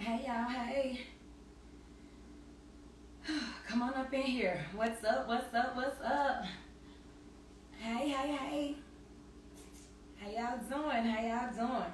Hey y'all, hey. Come on up in here. What's up, what's up, what's up? Hey. How y'all doing? How y'all doing?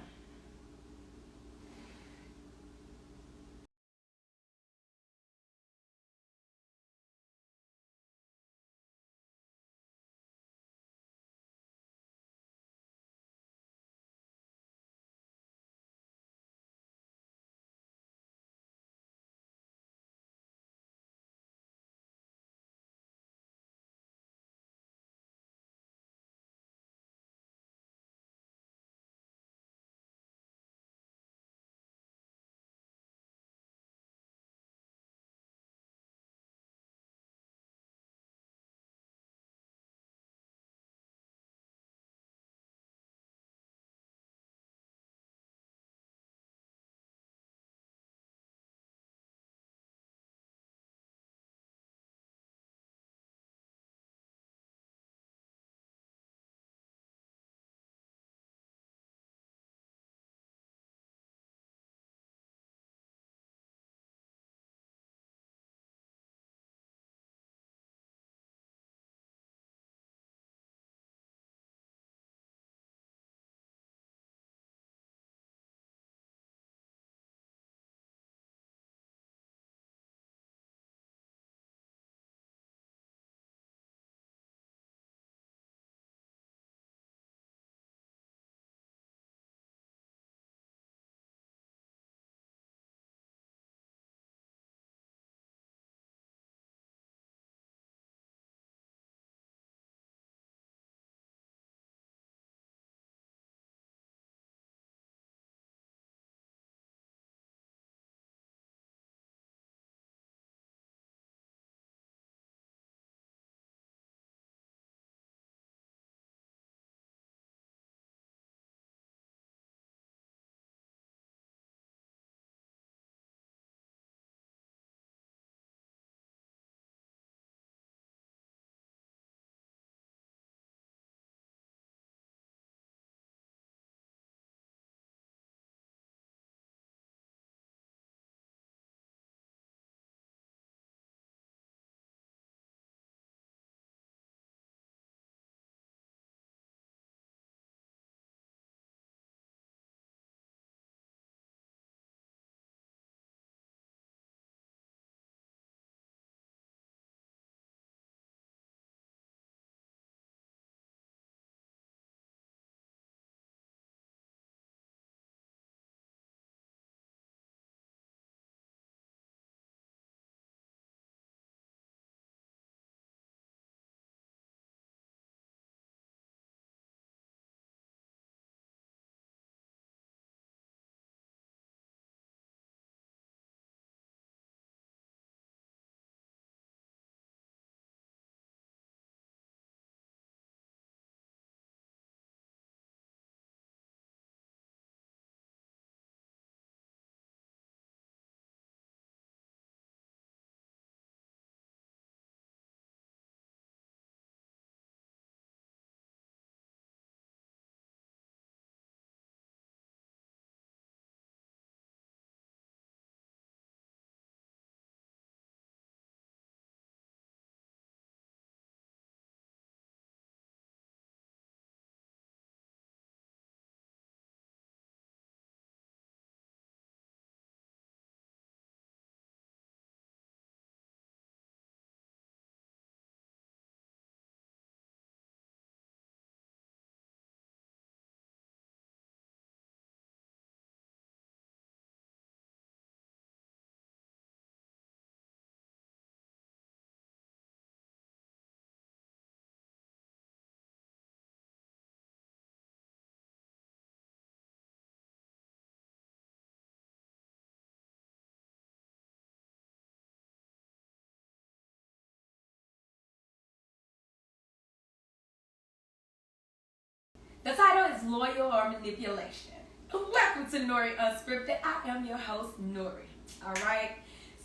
The title is Loyal or Manipulation. Welcome to Nori Unscripted. I am your host, Nori. Alright?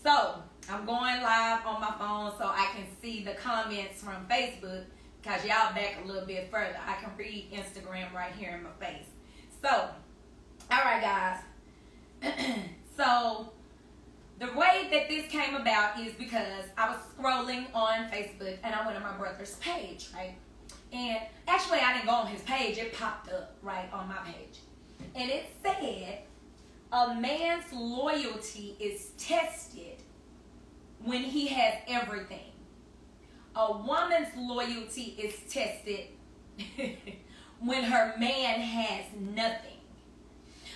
So, I'm going live on my phone so I can see the comments from Facebook because y'all back a little bit further. I can read Instagram right here in my face. So, alright guys. So, the way that this came about is because I was scrolling on Facebook and I went on my brother's page, right? And actually I didn't go on his page, it popped up right on my page. And it said, a man's loyalty is tested when he has everything. A woman's loyalty is tested when her man has nothing.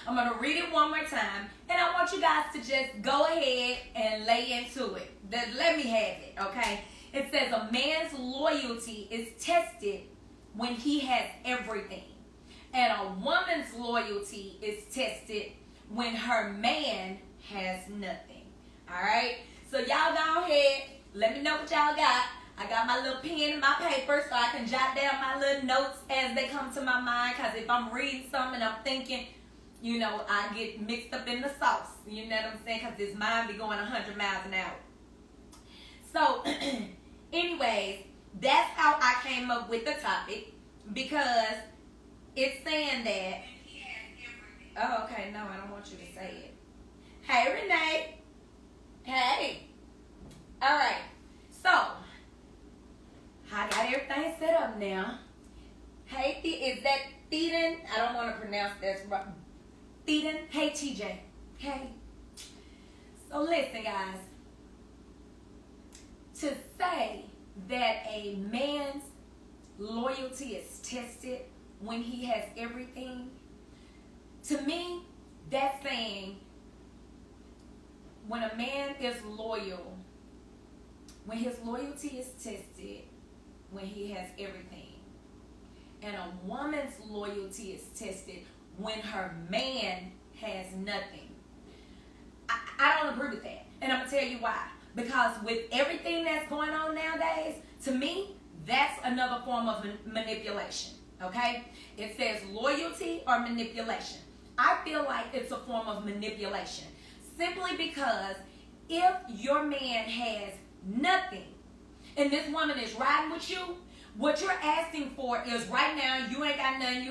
I'm going to read it one more time, and I want you guys to just go ahead and lay into it. Let me have it, okay? It says a man's loyalty is tested when he has everything. And a woman's loyalty is tested when her man has nothing. All right? So y'all go ahead. Let me know what y'all got. I got my little pen and my paper so I can jot down my little notes as they come to my mind. Because if I'm reading something and I'm thinking, you know, I get mixed up in the sauce. You know what I'm saying? Because this mind be going 100 miles an hour. So, anyways, that's how I came up with the topic. Because it's saying that... Oh, okay. No, I don't want you to say it. Hey, Renee. Hey. All right. So, I got everything set up now. Hey, is that Theeden? I don't want to pronounce that right. Theeden? Hey, TJ. Hey. So, listen, guys. To say that a man's loyalty is tested when he has everything, to me, that's saying when a man is loyal, when his loyalty is tested, when he has everything, and a woman's loyalty is tested when her man has nothing. I don't agree with that, and I'm going to tell you why. Because with everything that's going on nowadays, to me, that's another form of manipulation, okay? It says loyalty or manipulation. I feel like it's a form of manipulation simply because if your man has nothing and this woman is riding with you, what you're asking for is right now you ain't got nothing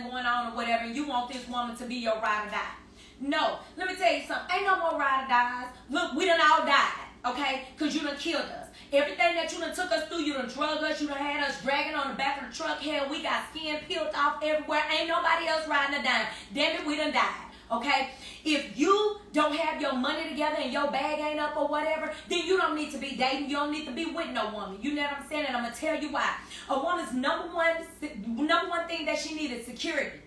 going on or whatever, and you want this woman to be your ride or die. No, let me tell you something. Ain't no more ride or dies. Look, we done all died, okay? Because you done killed us. Everything that you done took us through, you done drug us, you done had us dragging on the back of the truck. Hell, we got skin peeled off everywhere. Ain't nobody else riding or dying. Damn it, we done died, okay? If you don't have your money together and your bag ain't up or whatever, then you don't need to be dating. You don't need to be with no woman. You know what I'm saying? And I'm going to tell you why. A woman's number one thing that she needs is security.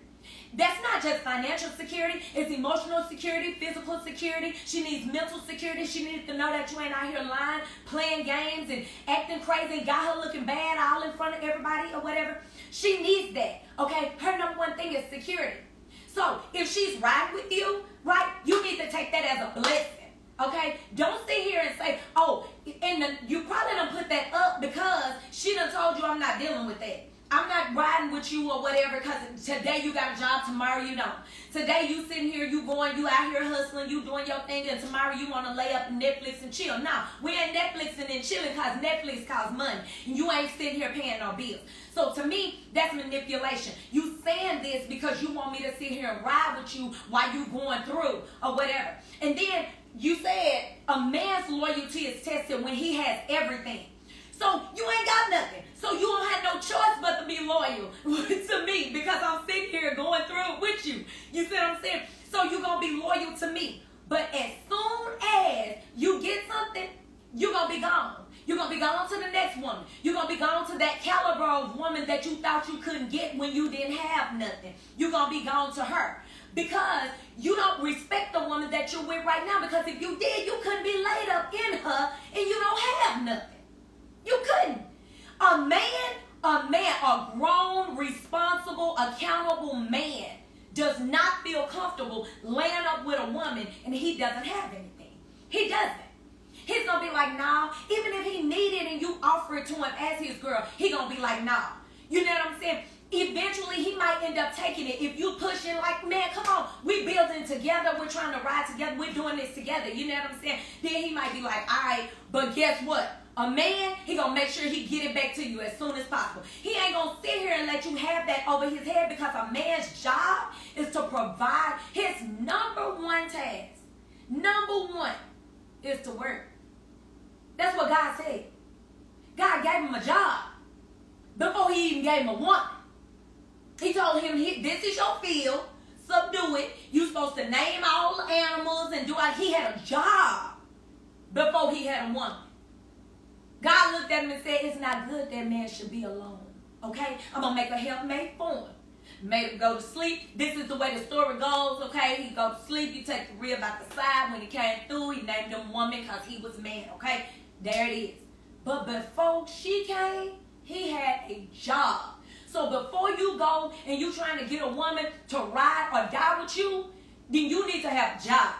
That's not just financial security. It's emotional security, physical security. She needs mental security. She needs to know that you ain't out here lying, playing games, and acting crazy, got her looking bad all in front of everybody or whatever. She needs that, okay? Her number one thing is security. So if she's riding with you, right, you need to take that as a blessing, okay? Don't sit here and say, oh, you probably done put that up because she done told you I'm not dealing with that. I'm not riding with you or whatever because today you got a job, tomorrow you don't. Today you sitting here, you out here hustling, you doing your thing, and tomorrow you want to lay up Netflix and chill. No, we ain't Netflixing and chilling because Netflix costs money. And you ain't sitting here paying no bills. So to me, that's manipulation. You saying this because you want me to sit here and ride with you while you going through or whatever. And then you said a man's loyalty is tested when he has everything. So you ain't got nothing. So you don't have no choice but to be loyal to me because I'm sitting here going through it with you. You see what I'm saying? So you're going to be loyal to me. But as soon as you get something, you're going to be gone. You're going to be gone to the next woman. You're going to be gone to that caliber of woman that you thought you couldn't get when you didn't have nothing. You're going to be gone to her. Because you don't respect the woman that you're with right now. Because if you did, you couldn't be laid up in her and you don't have nothing. You couldn't. A grown, responsible, accountable man does not feel comfortable laying up with a woman and he doesn't have anything. He doesn't. He's going to be like, nah. Even if he needed and you offer it to him as his girl, he going to be like, nah. You know what I'm saying? Eventually, he might end up taking it. If you pushing like, man, come on, we building together. We're trying to ride together. We're doing this together. You know what I'm saying? Then he might be like, all right, but guess what? A man, he going to make sure he get it back to you as soon as possible. He ain't going to sit here and let you have that over his head because a man's job is to provide his number one task. Number one is to work. That's what God said. God gave him a job before he even gave him a woman. He told him, this is your field, subdue it. You're supposed to name all the animals and do it. He had a job before he had a woman. God looked at him and said, it's not good that man should be alone. Okay? I'm going to make a helpmate for him. Made him go to sleep. This is the way the story goes, okay? He go to sleep. You take the rib out the side. When he came through, he named him woman because he was man, okay? There it is. But before she came, he had a job. So before you go and you trying to get a woman to ride or die with you, then you need to have a job,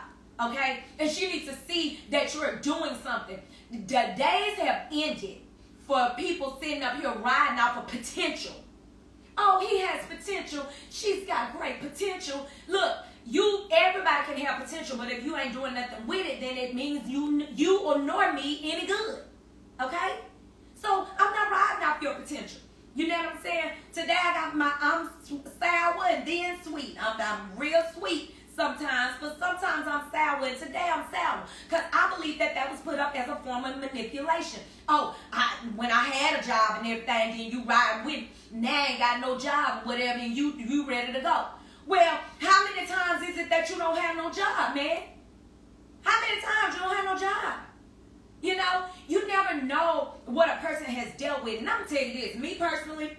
okay? And she needs to see that you're doing something. The days have ended for people sitting up here riding off of potential. Oh, he has potential. She's got great potential. Look, everybody can have potential, but if you ain't doing nothing with it, then it means you or nor me any good. Okay? So I'm not riding off your potential. You know what I'm saying? Today I'm sour and then sweet. I'm real sweet sometimes, but sometimes I'm sour, and today I'm sour. Because I believe that was put up as a form of manipulation. Oh, when I had a job and everything, then you ride with me. Now I ain't got no job or whatever, and you ready to go. Well, how many times is it that you don't have no job, man? How many times you don't have no job? You know, you never know what a person has dealt with. And I'm going to tell you this, me personally,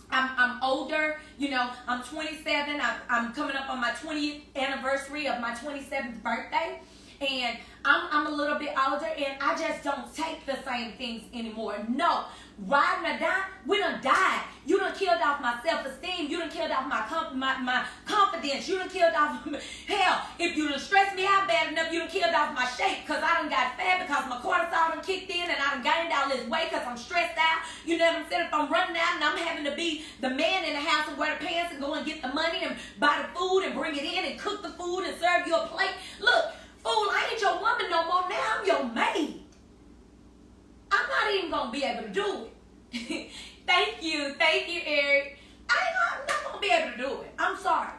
I'm older, you know, I'm 27. I'm coming up on my 20th anniversary of my 27th birthday. And I'm a little bit older, and I just don't take the same things anymore. No, riding or die, we done died. You done killed off my self-esteem. You done killed off my confidence. You done killed off, hell, if you done stressed me out bad enough, you done killed off my shape because I done got fat because my cortisol done kicked in and I done gained all this weight because I'm stressed out. You know what I'm saying? If I'm running out and I'm having to be the man in the house and wear the pants and go and get the money and buy the food and bring it in and cook the food and serve you a plate. Look, fool, I ain't your woman no more. Now I'm your maid. I'm not even going to be able to do it. Thank you, Eric. I'm not going to be able to do it. I'm sorry.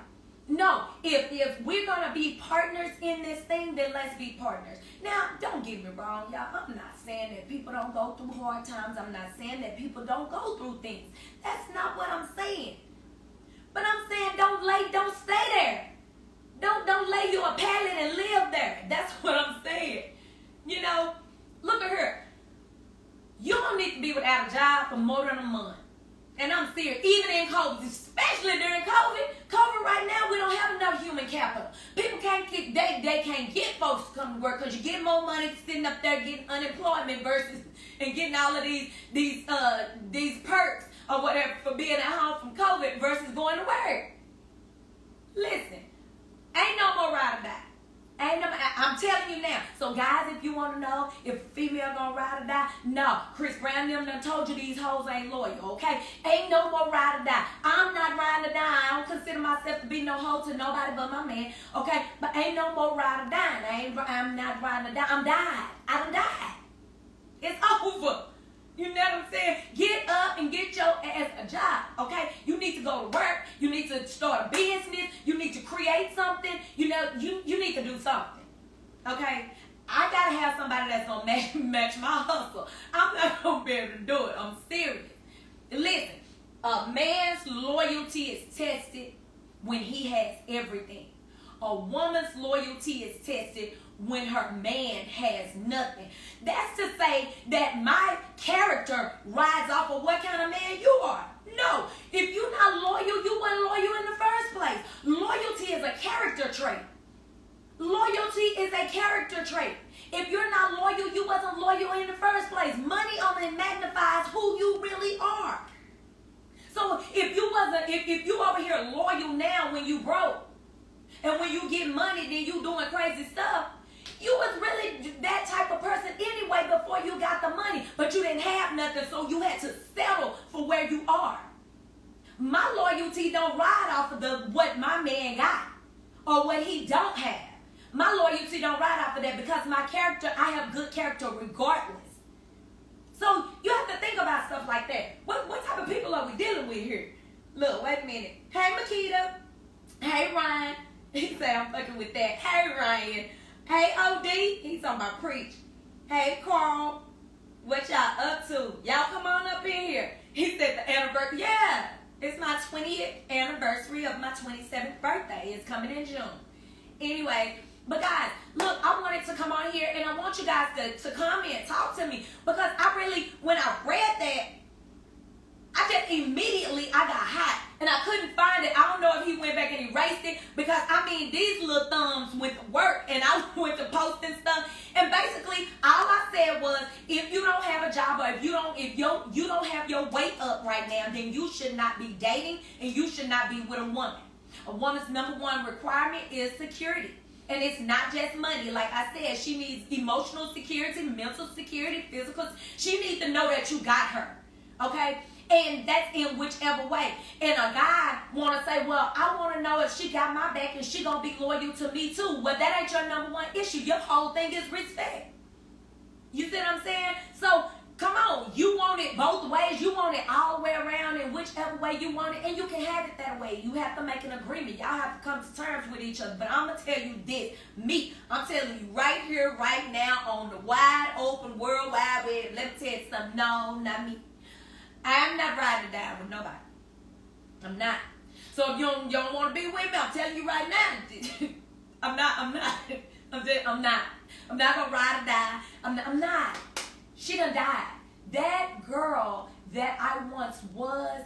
No, if we're going to be partners in this thing, then let's be partners. Now, don't get me wrong, y'all. I'm not saying that people don't go through hard times. I'm not saying that people don't go through things. That's not what I'm saying. But I'm saying don't stay there. Don't lay you a pallet and live there. That's what I'm saying. You know, look at her. You don't need to be without a job for more than a month. And I'm serious. Even in COVID, especially during COVID right now, we don't have enough human capital. People can't get, they can't get folks to come to work because you get more money sitting up there getting unemployment versus and getting all of these perks or whatever for being at home from COVID versus going to work. Listen, ain't no more ride or die. I'm telling you now. So guys, if you want to know if a female gonna ride or die, no. Chris Brown them done told you these hoes ain't loyal, okay? Ain't no more ride or die. I'm not riding or die. I don't consider myself to be no hoe to nobody but my man, okay? But ain't no more ride or die. I'm not riding or die. I'm died. I done died. It's over. You know what I'm saying? Get up and get your ass a job, okay? You need to go to work. You need to start a business. You need to create something. You know, you need to do something, okay? I got to have somebody that's going to match my hustle. I'm not going to be able to do it. I'm serious. Listen, a man's loyalty is tested when he has everything. A woman's loyalty is tested when her man has nothing. That's to say that my character rides off of what kind of man you are. No, if you're not loyal, you weren't loyal in the first place. Loyalty is a character trait. Loyalty is a character trait. If you're not loyal, you wasn't loyal in the first place. Money only magnifies who you really are. So if you over here loyal now when you broke, and when you get money, then you doing crazy stuff, you was really that type of person anyway before you got the money. But you didn't have nothing, so you had to settle for where you are. My loyalty don't ride off of what my man got or what he don't have. My loyalty don't ride off of that because my character, I have good character regardless. So you have to think about stuff like that. What type of people are we dealing with here? Look, wait a minute. Hey, Makita. Hey, Ryan. He said I'm fucking with that. Hey, Ryan. Hey, OD. He's talking about preach. Hey, Carl. What y'all up to? Y'all come on up in here. He said the anniversary. Yeah. It's my 20th anniversary of my 27th birthday. It's coming in June. Anyway, but guys, look, I wanted to come on here and I want you guys to comment, talk to me. Because I really, when I read that, I just immediately, I got hot. And I couldn't find it. I don't know if he went back and erased it. Because, I mean, these little thumbs went to work. And I went to posting stuff. And basically, all I said was, if you don't have a job or if you don't have your weight up right now, then you should not be dating and you should not be with a woman. A woman's number one requirement is security. And it's not just money. Like I said, she needs emotional security, mental security, physical. She needs to know that you got her. Okay? And that's in whichever way. And a guy want to say, well, I want to know if she got my back and she going to be loyal to me too. Well, that ain't your number one issue. Your whole thing is respect. You see what I'm saying? So, come on. You want it both ways. You want it all the way around in whichever way you want it. And you can have it that way. You have to make an agreement. Y'all have to come to terms with each other. But I'm going to tell you this. I'm telling you right here, right now, on the wide open World Wide Web. Let me tell you something. No, not me. I'm not riding down with nobody. I'm not. So if you don't want to be with me, I'm telling you right now. I'm not. I'm not gonna ride or die. I'm not. She done died. That girl that I once was,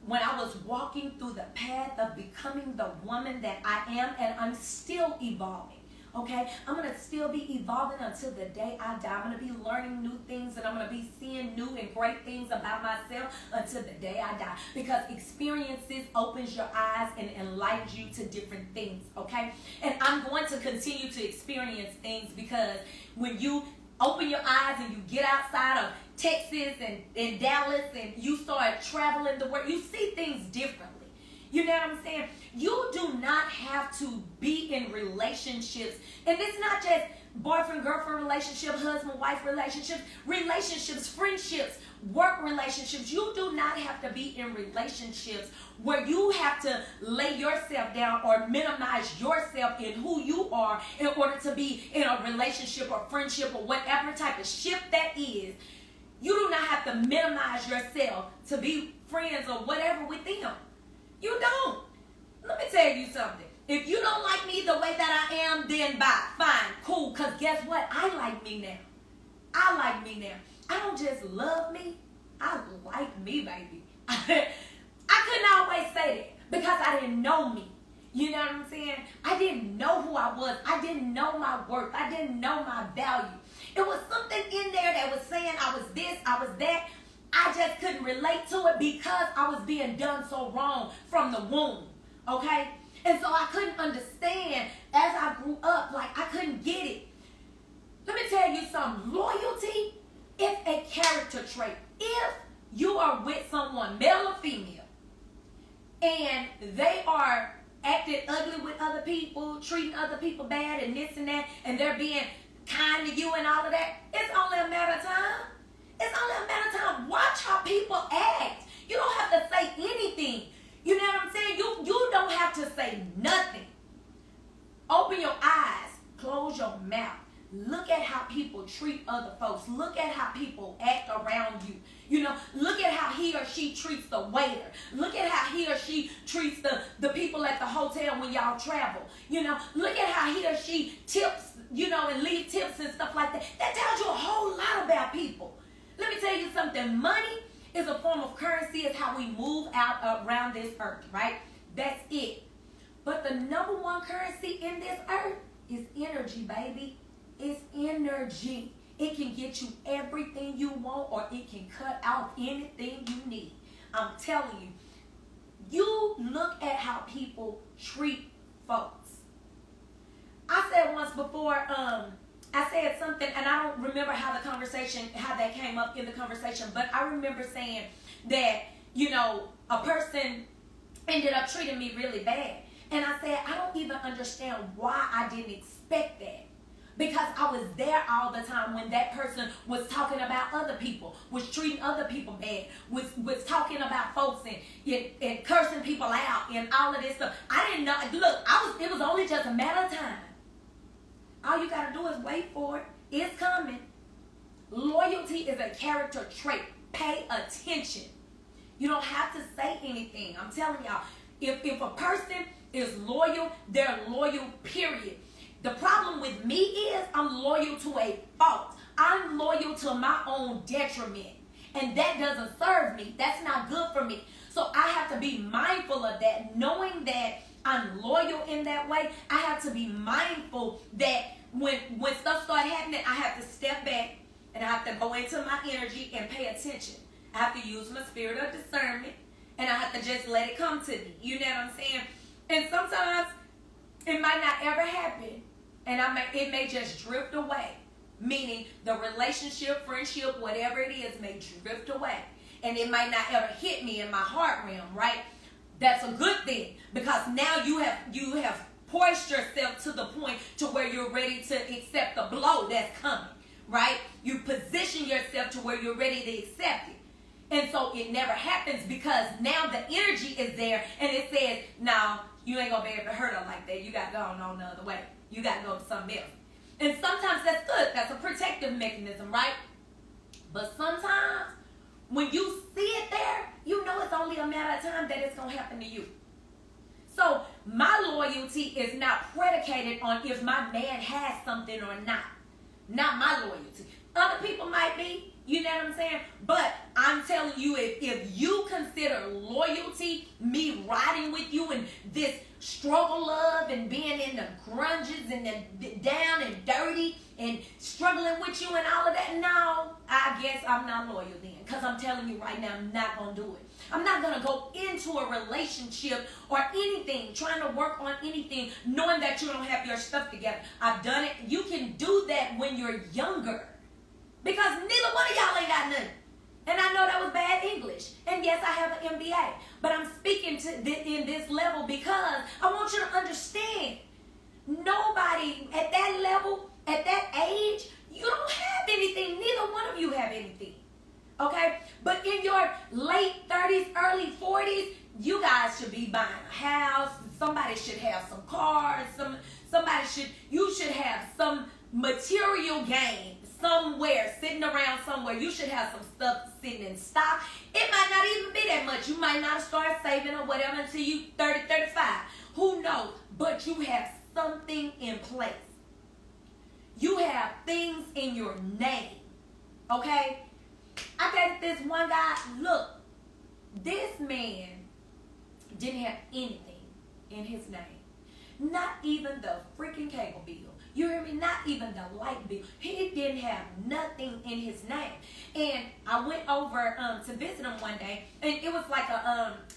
when I was walking through the path of becoming the woman that I am, and I'm still evolving. Okay, I'm going to still be evolving until the day I die. I'm going to be learning new things and I'm going to be seeing new and great things about myself until the day I die. Because experiences opens your eyes and enlightens you to different things, okay? And I'm going to continue to experience things because when you open your eyes and you get outside of Texas and Dallas and you start traveling the world, you see things differently. You know what I'm saying? You do not have to be in relationships. And it's not just boyfriend-girlfriend relationship, husband-wife relationships, friendships, work relationships. You do not have to be in relationships where you have to lay yourself down or minimize yourself in who you are in order to be in a relationship or friendship or whatever type of ship that is. You do not have to minimize yourself to be friends or whatever with them. You don't. Let me tell you something. If you don't like me the way that I am, then bye. Fine. Cool. Because guess what? I like me now. I don't just love me. I like me, baby. I couldn't always say that because I didn't know me. You know what I'm saying? I didn't know who I was. I didn't know my worth. I didn't know my value. It was something in there that was saying I was this, I was that. I just couldn't relate to it because I was being done so wrong from the womb, okay? And so I couldn't understand as I grew up, like I couldn't get it. Let me tell you something. Loyalty is a character trait. If you are with someone, male or female, and they are acting ugly with other people, treating other people bad and this and that, and they're being kind to you and all of that, it's only a matter of time. It's only a matter of time. Watch how people act. You don't have to say anything. You know what I'm saying? You don't have to say nothing. Open your eyes. Close your mouth. Look at how people treat other folks. Look at how people act around you. You know, look at how he or she treats the waiter. Look at how he or she treats the people at the hotel when y'all travel. You know, look at how he or she tips, you know, and leave tips and stuff like that. That tells you a whole lot about people. Let me tell you something. Money is a form of currency. It's how we move out around this earth, right? That's it. But the number one currency in this earth is energy, baby. It's energy. It can get you everything you want or it can cut out anything you need. I'm telling you. You look at how people treat folks. I said once before, I said something, and I don't remember how that came up in the conversation, but I remember saying that, you know, a person ended up treating me really bad. And I said, I don't even understand why I didn't expect that. Because I was there all the time when that person was talking about other people, was treating other people bad, was talking about folks and cursing people out and all of this stuff. I didn't know. Look, it was only just a matter of time. All you got to do is wait for it. It's coming. Loyalty is a character trait. Pay attention. You don't have to say anything. I'm telling y'all, if a person is loyal, they're loyal, period. The problem with me is I'm loyal to a fault. I'm loyal to my own detriment. And that doesn't serve me. That's not good for me. So I have to be mindful of that, knowing that I'm loyal in that way. I have to be mindful that when stuff starts happening, I have to step back and I have to go into my energy and pay attention. I have to use my spirit of discernment and I have to just let it come to me. You know what I'm saying? And sometimes it might not ever happen and it may just drift away. Meaning the relationship, friendship, whatever it is may drift away. And it might not ever hit me in my heart realm, right? That's a good thing because now you have poised yourself to the point to where you're ready to accept the blow that's coming, right? You position yourself to where you're ready to accept it. And so it never happens because now the energy is there and it says, no, you ain't going to be able to hurt her like that. You got to go on the other way. You got to go to something else. And sometimes that's good. That's a protective mechanism, right? But sometimes when you see it there, you know it's only a matter of time that it's going to happen to you. So my loyalty is not predicated on if my man has something or not. Not my loyalty. Other people might be, you know what I'm saying? But I'm telling you, if you consider loyalty, me riding with you and this struggle love and being in the grunges and the down and dirty and struggling with you and all of that, no, I guess I'm not loyal then. Because I'm telling you right now, I'm not going to do it. I'm not going to go into a relationship or anything, trying to work on anything, knowing that you don't have your stuff together. I've done it. You can do that when you're younger. Because neither one of y'all ain't got nothing. And I know that was bad English. And yes, I have an MBA. But I'm speaking to in this level because I want you to understand. Nobody at that level, at that age, you don't have anything. Neither one of you have anything. Okay? But in your late 30s, early 40s, you guys should be buying a house. Somebody should have some cars. You should have some material gain somewhere, sitting around somewhere. You should have some stuff sitting in stock. It might not even be that much. You might not start saving or whatever until you 30, 35. Who knows? But you have something in place. You have things in your name. Okay? I got this one guy. Look, this man didn't have anything in his name. Not even the freaking cable bill. You hear me? Not even the light bill. He didn't have nothing in his name. And I went over to visit him one day, and it was like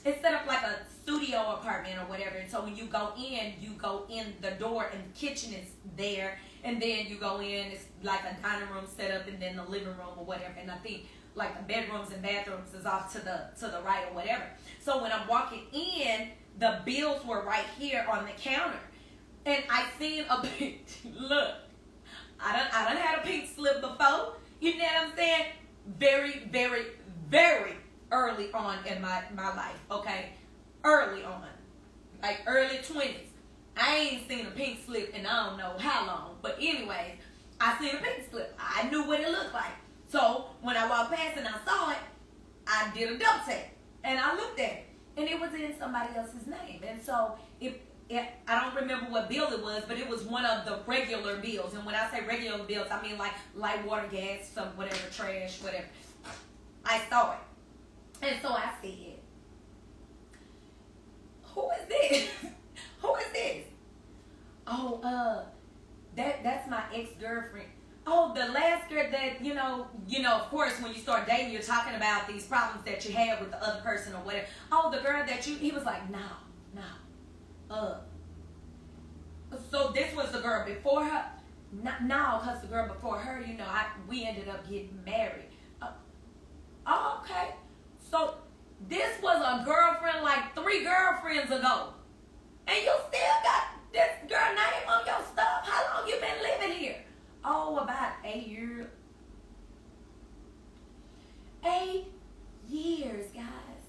it's set up like a studio apartment or whatever. And so when you go in the door, and the kitchen is there, and then you go in. It's like a dining room set up, and then the living room or whatever. And I think like the bedrooms and bathrooms is off to the right or whatever. So when I'm walking in, the bills were right here on the counter. And I seen a pink, look, I done had a pink slip before. You know what I'm saying? Very, very, very early on in my life, okay? Early on. Like early 20s. I ain't seen a pink slip in I don't know how long. But anyways, I seen a pink slip. I knew what it looked like. So when I walked past and I saw it, I did a double tap. And I looked at it. And it was in somebody else's name. And so I don't remember what bill it was, but it was one of the regular bills. And when I say regular bills, I mean like light, water, gas, some whatever, trash, whatever. I saw it. And so I said, who is this? Who is this? Oh, that's my ex-girlfriend. Oh, the last girl that, you know, of course, when you start dating, you're talking about these problems that you have with the other person or whatever. Oh, the girl that he was like, no. So this was the girl before her? No, because the girl before her, we ended up getting married. Oh, okay. So this was a girlfriend like 3 girlfriends ago. And you still got this girl name on your stuff? How long you been living here? Oh, about 8 years. 8 years, guys.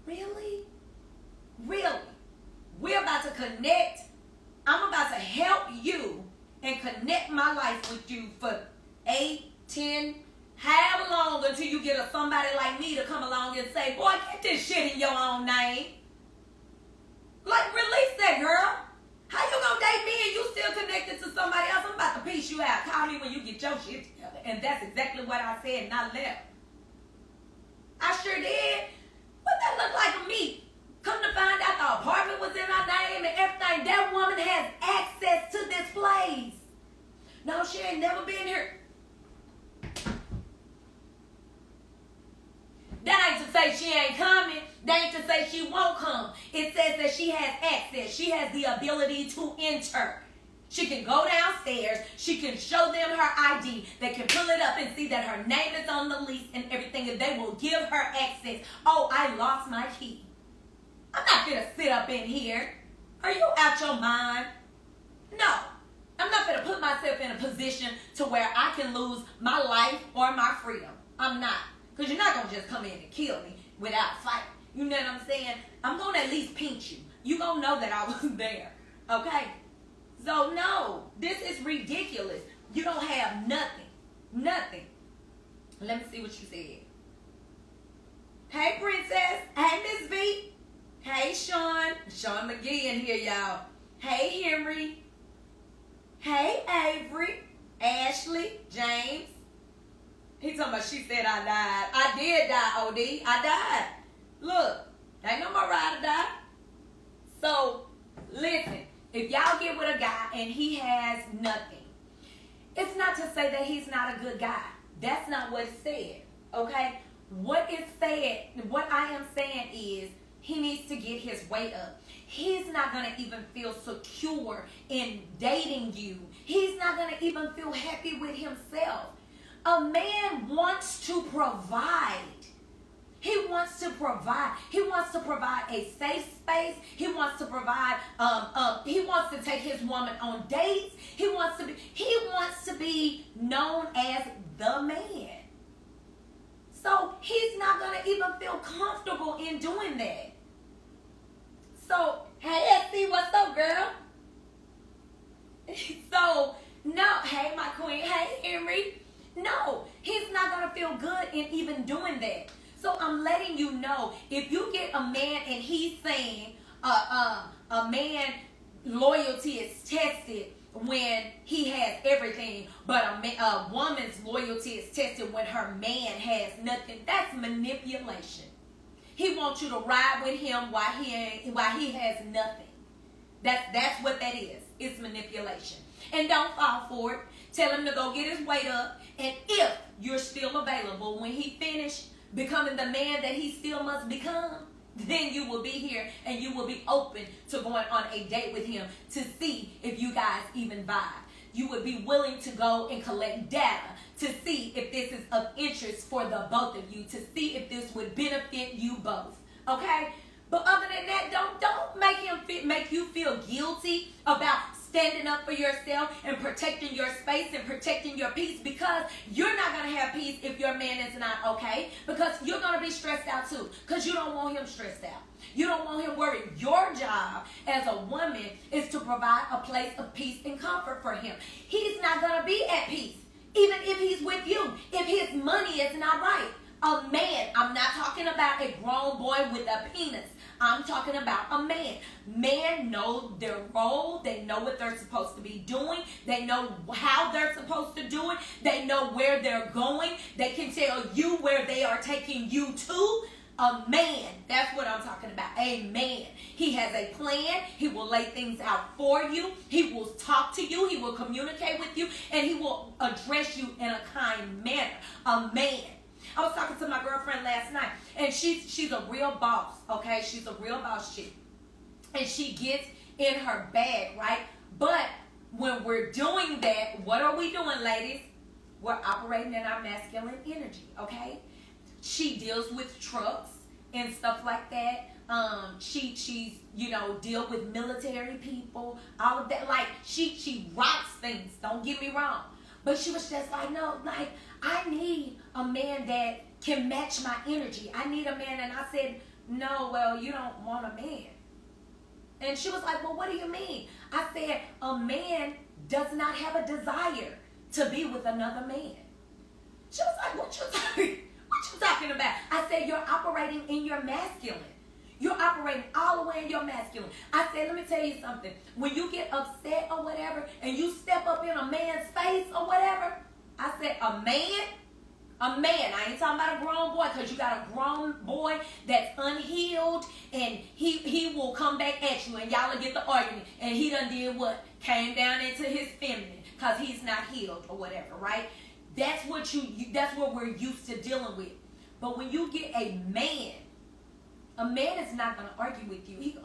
Really? Really? We're about to connect. I'm about to help you and sacrifice with you for 8, 10, however long until you get somebody like me to come along and say, boy, get this shit in your own name. Like, release that, girl. How you gonna date me and you still connected to somebody else? I'm about to piece you out. Call me when you get your shit together. And that's exactly what I said, and I left. I sure did. What that look like to me? Come to find out the apartment was in my name and everything. That woman has access to this place. No, she ain't never been here. That ain't to say she ain't coming. That ain't to say she won't come. It says that she has access. She has the ability to enter. She can go downstairs. She can show them her ID. They can pull it up and see that her name is on the lease and everything, and they will give her access. Oh, I lost my key. I'm not going to sit up in here. Are you out your mind? No. I'm not going to put myself in a position to where I can lose my life or my freedom. I'm not. Because you're not going to just come in and kill me without fighting. You know what I'm saying? I'm going to at least pinch you. You're going to know that I was there. Okay? So, no. This is ridiculous. You don't have nothing. Nothing. Let me see what you said. Hey, Princess. Hey, Miss V. Hey, Sean. Sean McGee in here, y'all. Hey, Henry. Hey, Avery. Ashley. James. He talking about she said I died. I did die, OD. I died. Look, ain't no more ride or die. So, listen, if y'all get with a guy and he has nothing, it's not to say that he's not a good guy. That's not what it's said, okay? What I am saying is he needs to get his weight up. He's not going to even feel secure in dating you. He's not going to even feel happy with himself. A man wants to provide. He wants to provide. He wants to provide a safe space. He wants to provide. He wants to take his woman on dates. He wants to be known as the man. So he's not gonna even feel comfortable in doing that. So hey, Essie, what's up, girl? So no, hey, my queen. Hey, Henry. No, he's not going to feel good in even doing that. So I'm letting you know, if you get a man and he's saying a man loyalty is tested when he has everything, but a woman's loyalty is tested when her man has nothing, that's manipulation. He wants you to ride with him while he has nothing. That's what that is. It's manipulation. And don't fall for it. Tell him to go get his weight up. And if you're still available when he finished becoming the man that he still must become, then you will be here and you will be open to going on a date with him to see if you guys even vibe. You would be willing to go and collect data to see if this is of interest for the both of you, to see if this would benefit you both. Okay? But other than that, don't make you feel guilty about standing up for yourself and protecting your space and protecting your peace, because you're not going to have peace if your man is not okay, because you're going to be stressed out too, because you don't want him stressed out. You don't want him worried. Your job as a woman is to provide a place of peace and comfort for him. He's not going to be at peace, even if he's with you, if his money is not right. A man, I'm not talking about a grown boy with a penis. I'm talking about a man. Men know their role. They know what they're supposed to be doing. They know how they're supposed to do it. They know where they're going. They can tell you where they are taking you to. A man, that's what I'm talking about. A man. He has a plan. He will lay things out for you. He will talk to you. He will communicate with you. And he will address you in a kind manner. A man. I was talking to my girlfriend last night, and she's a real boss, okay? She's a real boss chick. And she gets in her bag, right? But when we're doing that, what are we doing, ladies? We're operating in our masculine energy, okay? She deals with trucks and stuff like that. She's deal with military people, all of that. Like, she rocks things, don't get me wrong. But she was just like, no, like, I need a man that can match my energy. I need a man. And I said, no, well, you don't want a man. And she was like, well, what do you mean? I said, a man does not have a desire to be with another man. She was like, what you talking about? I said, you're operating in your masculine. You're operating all the way in your masculine. I said, let me tell you something. When you get upset or whatever, and you step up in a man's face or whatever, I said, a man, I ain't talking about a grown boy, because you got a grown boy that's unhealed, and he will come back at you, and y'all will get the argument, and he done did what? Came down into his feminine, because he's not healed or whatever, right? That's what that's what we're used to dealing with. But when you get a man is not going to argue with you. He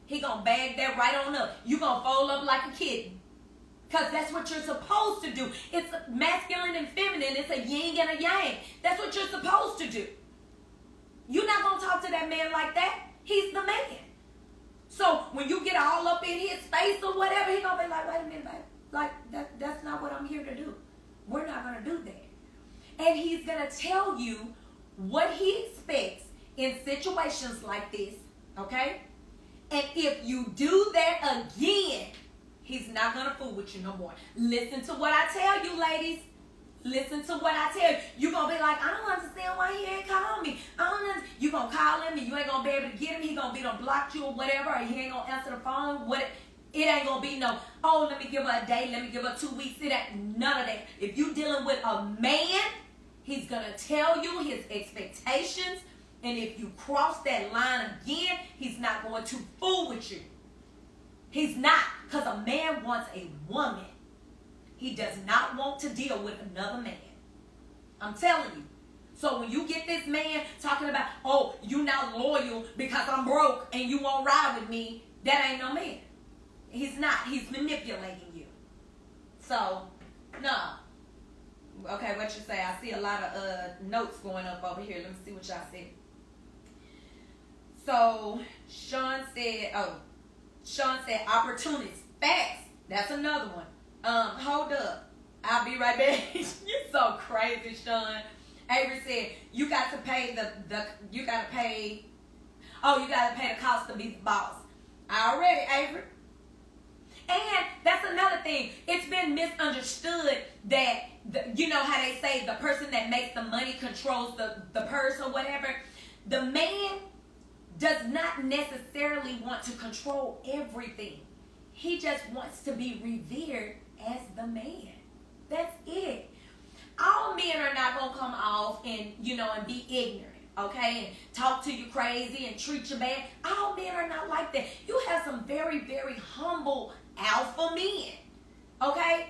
He going to bag that right on up. You going to fold up like a kitten. Because that's what you're supposed to do. It's masculine and feminine. It's a yin and a yang. That's what you're supposed to do. You're not going to talk to that man like that. He's the man. So when you get all up in his face or whatever, he going to be like, wait a minute, babe. Like, that's not what I'm here to do. We're not going to do that. And he's going to tell you what he expects in situations like this, okay? And if you do that again, he's not going to fool with you no more. Listen to what I tell you, ladies. Listen to what I tell you. You're going to be like, I don't understand why he ain't called me. You're going to call him and you ain't going to be able to get him. He going to be done blocked you or whatever, or he ain't going to answer the phone. It ain't going to be no, oh, let me give her a day, let me give her 2 weeks. It ain't none of that. If you're dealing with a man, he's going to tell you his expectations. And if you cross that line again, he's not going to fool with you. He's not. Because a man wants a woman. He does not want to deal with another man. I'm telling you. So when you get this man talking about, oh, you not loyal because I'm broke and you won't ride with me, that ain't no man. He's not. He's manipulating you. So, no. Okay, what you say? I see a lot of notes going up over here. Let me see what y'all see. So, Sean said opportunities. Facts. That's another one. Hold up. I'll be right back. You're so crazy, Sean. Avery said, you got to pay the cost to be the boss. Already, Avery. And that's another thing. It's been misunderstood that, you know how they say the person that makes the money controls the purse or whatever. The man does not necessarily want to control everything. He just wants to be revered as the man. That's it. All men are not going to come off and be ignorant, okay, and talk to you crazy and treat you bad. All men are not like that. You have some very, very humble alpha men, okay,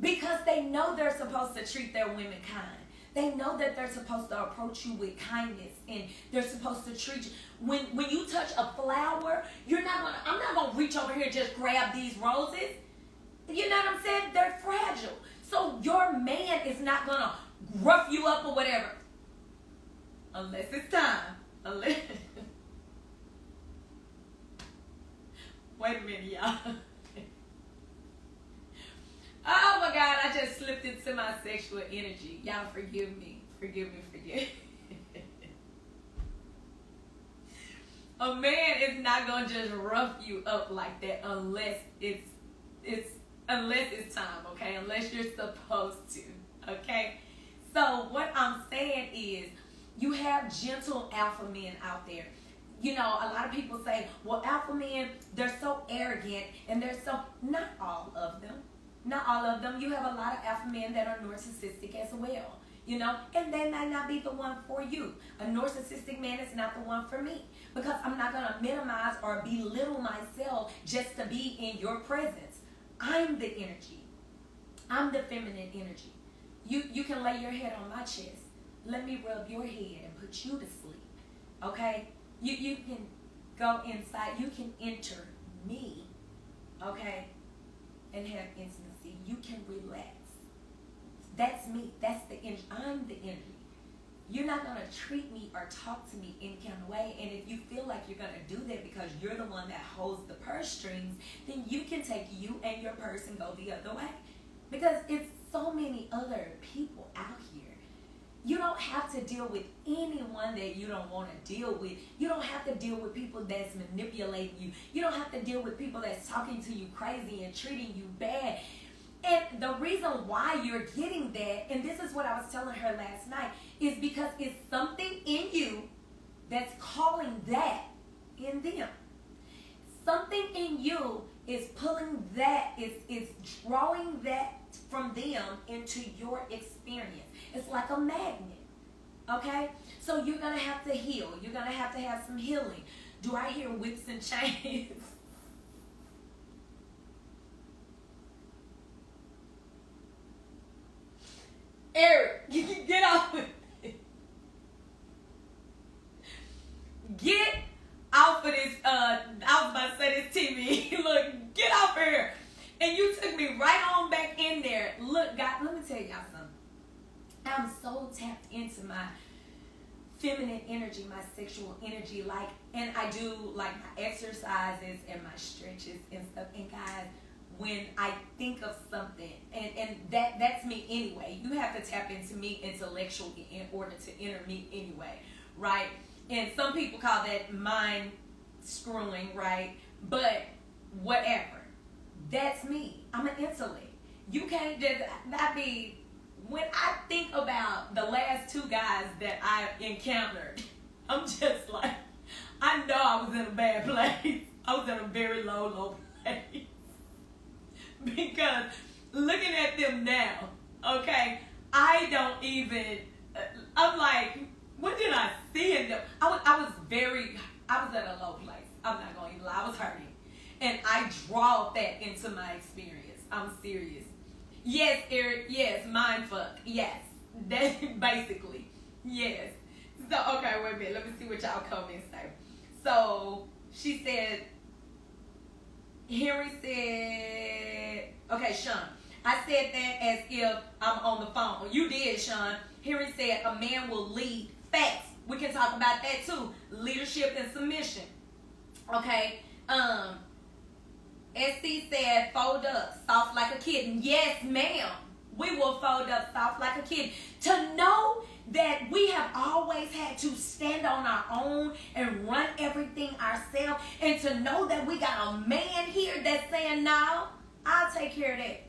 because they know they're supposed to treat their women kind. They know that they're supposed to approach you with kindness, and they're supposed to treat you. When you touch a flower, I'm not gonna reach over here and just grab these roses. You know what I'm saying? They're fragile. So your man is not gonna rough you up or whatever. Unless it's time. Wait a minute, y'all. Oh my God, I just slipped into my sexual energy. Y'all forgive me. Forgive me. A man is not gonna just rough you up like that unless it's time, okay? Unless you're supposed to, okay? So what I'm saying is, you have gentle alpha men out there. A lot of people say, well, alpha men, they're so arrogant, and not all of them. Not all of them. You have a lot of alpha men that are narcissistic as well, and they might not be the one for you. A narcissistic man is not the one for me, because I'm not going to minimize or belittle myself just to be in your presence. I'm the energy. I'm the feminine energy. You can lay your head on my chest. Let me rub your head and put you to sleep, okay? You can go inside. You can enter me, okay, and have intimacy. You can relax. That's me. That's the energy. I'm the energy. You're not going to treat me or talk to me any kind of way. And if you feel like you're going to do that because you're the one that holds the purse strings, then you can take you and your purse and go the other way. Because it's so many other people out here. You don't have to deal with anyone that you don't want to deal with. You don't have to deal with people that's manipulating you. You don't have to deal with people that's talking to you crazy and treating you bad. And the reason why you're getting that, and this is what I was telling her last night, is because it's something in you that's calling that in them. Something in you is pulling that, is drawing that from them into your experience. It's like a magnet. Okay? So you're going to have to heal. You're going to have some healing. Do I hear whips and chains? Eric, you can get off of it. Get off of this, I was about to say this TV. Look, get off of here. And you took me right on back in there. Look, God, let me tell y'all something. I'm so tapped into my feminine energy, my sexual energy, like, and I do like my exercises and my stretches and stuff. And guys, when I think of something, and that's me anyway. You have to tap into me intellectually in order to enter me anyway, right? And some people call that mind screwing, right? But whatever. That's me. I'm an intellect. You can't just, when I think about the last two guys that I encountered, I'm just like, I know I was in a bad place. I was in a very low place. Because looking at them now, okay, I don't even, I'm like, what did I see in them? I was at a low place. I'm not going to even lie. I was hurting. And I draw that into my experience. I'm serious. Yes, Eric. Yes, mind fuck. Yes. That's basically. Yes. So, okay, wait a minute. Let me see what y'all comments say. So, she said, Henry said, okay, Sean, I said that as if I'm on the phone. You did, Sean. Henry said, a man will lead. Facts. We can talk about that too. Leadership and submission. Okay. SC said, fold up, soft like a kitten. Yes, ma'am. We will fold up, soft like a kitten. To know that we have always had to stand on our own and run everything ourselves, and to know that we got a man here that's saying, no, I'll take care of that.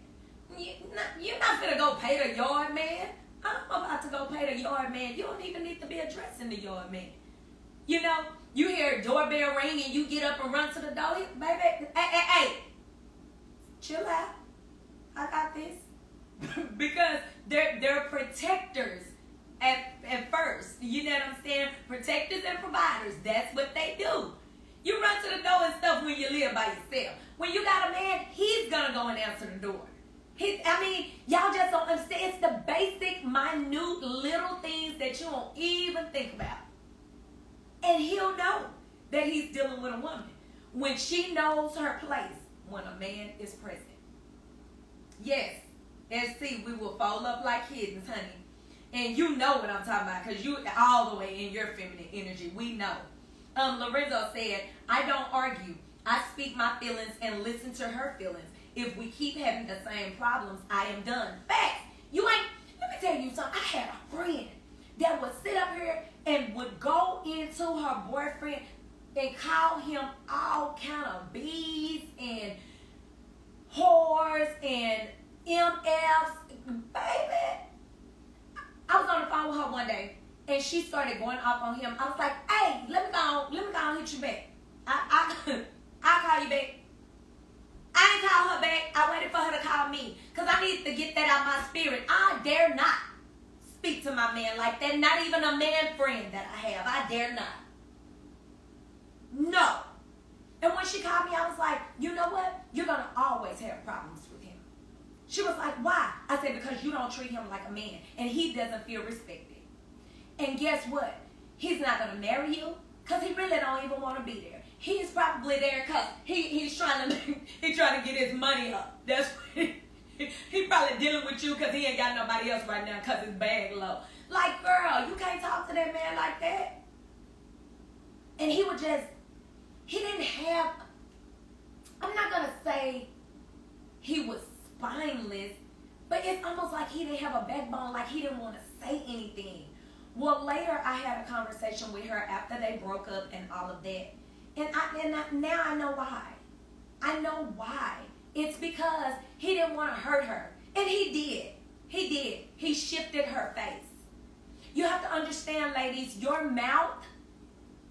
You're not going to go pay the yard man. I'm about to go pay the yard man. You don't even need to be addressing the yard man. You know, you hear a doorbell ring and you get up and run to the door. Baby, hey. Chill out. I got this. Because they're protectors at first. You know what I'm saying? Protectors and providers. That's what they do. You run to the door and stuff when you live by yourself. When you got a man, he's going to go and answer the door. Y'all just don't understand. It's the basic, minute, little things that you don't even think about. And he'll know that he's dealing with a woman when she knows her place when a man is present. Yes, SC, we will fold up like kittens, honey. And you know what I'm talking about because you all the way in your feminine energy. We know. Lorenzo said, I don't argue. I speak my feelings and listen to her feelings. If we keep having the same problems, I am done. Facts. Let me tell you something. I had a friend that would sit up here and would go into her boyfriend and call him all kind of B's and whores and MFs. Baby, I was on the phone with her one day and she started going off on him. I was like, hey, let me go and hit you back. I'll call you back. I ain't call her back. I waited for her to call me because I need to get that out of my spirit. I dare not speak to my man like that. Not even a man friend that I have. I dare not. No. And when she called me, I was like, you know what? You're going to always have problems with him. She was like, why? I said, because you don't treat him like a man and he doesn't feel respected. And guess what? He's not going to marry you because he really don't even want to be there. He's probably there because he's trying to get his money up. That's what he probably dealing with you because he ain't got nobody else right now because his bag low. Like, girl, you can't talk to that man like that. And he didn't have, I'm not going to say he was spineless, but it's almost like he didn't have a backbone, like he didn't want to say anything. Well, later I had a conversation with her after they broke up and all of that. And now I know why. I know why. It's because he didn't want to hurt her. And he did. He did. He shifted her face. You have to understand, ladies, your mouth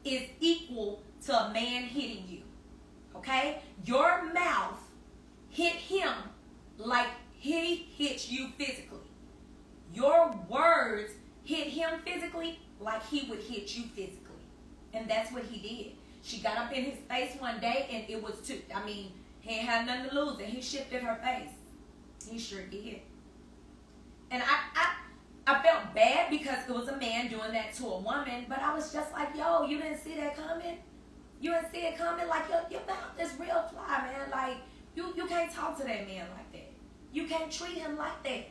is equal to a man hitting you. Okay? Your mouth hit him like he hit you physically. Your words hit him physically like he would hit you physically. And that's what he did. She got up in his face one day and it was he ain't had nothing to lose and he shifted her face. He sure did. And I felt bad because it was a man doing that to a woman, but I was just like, yo, you didn't see that coming? You didn't see it coming? Like, your mouth is real fly, man. Like, you can't talk to that man like that. You can't treat him like that.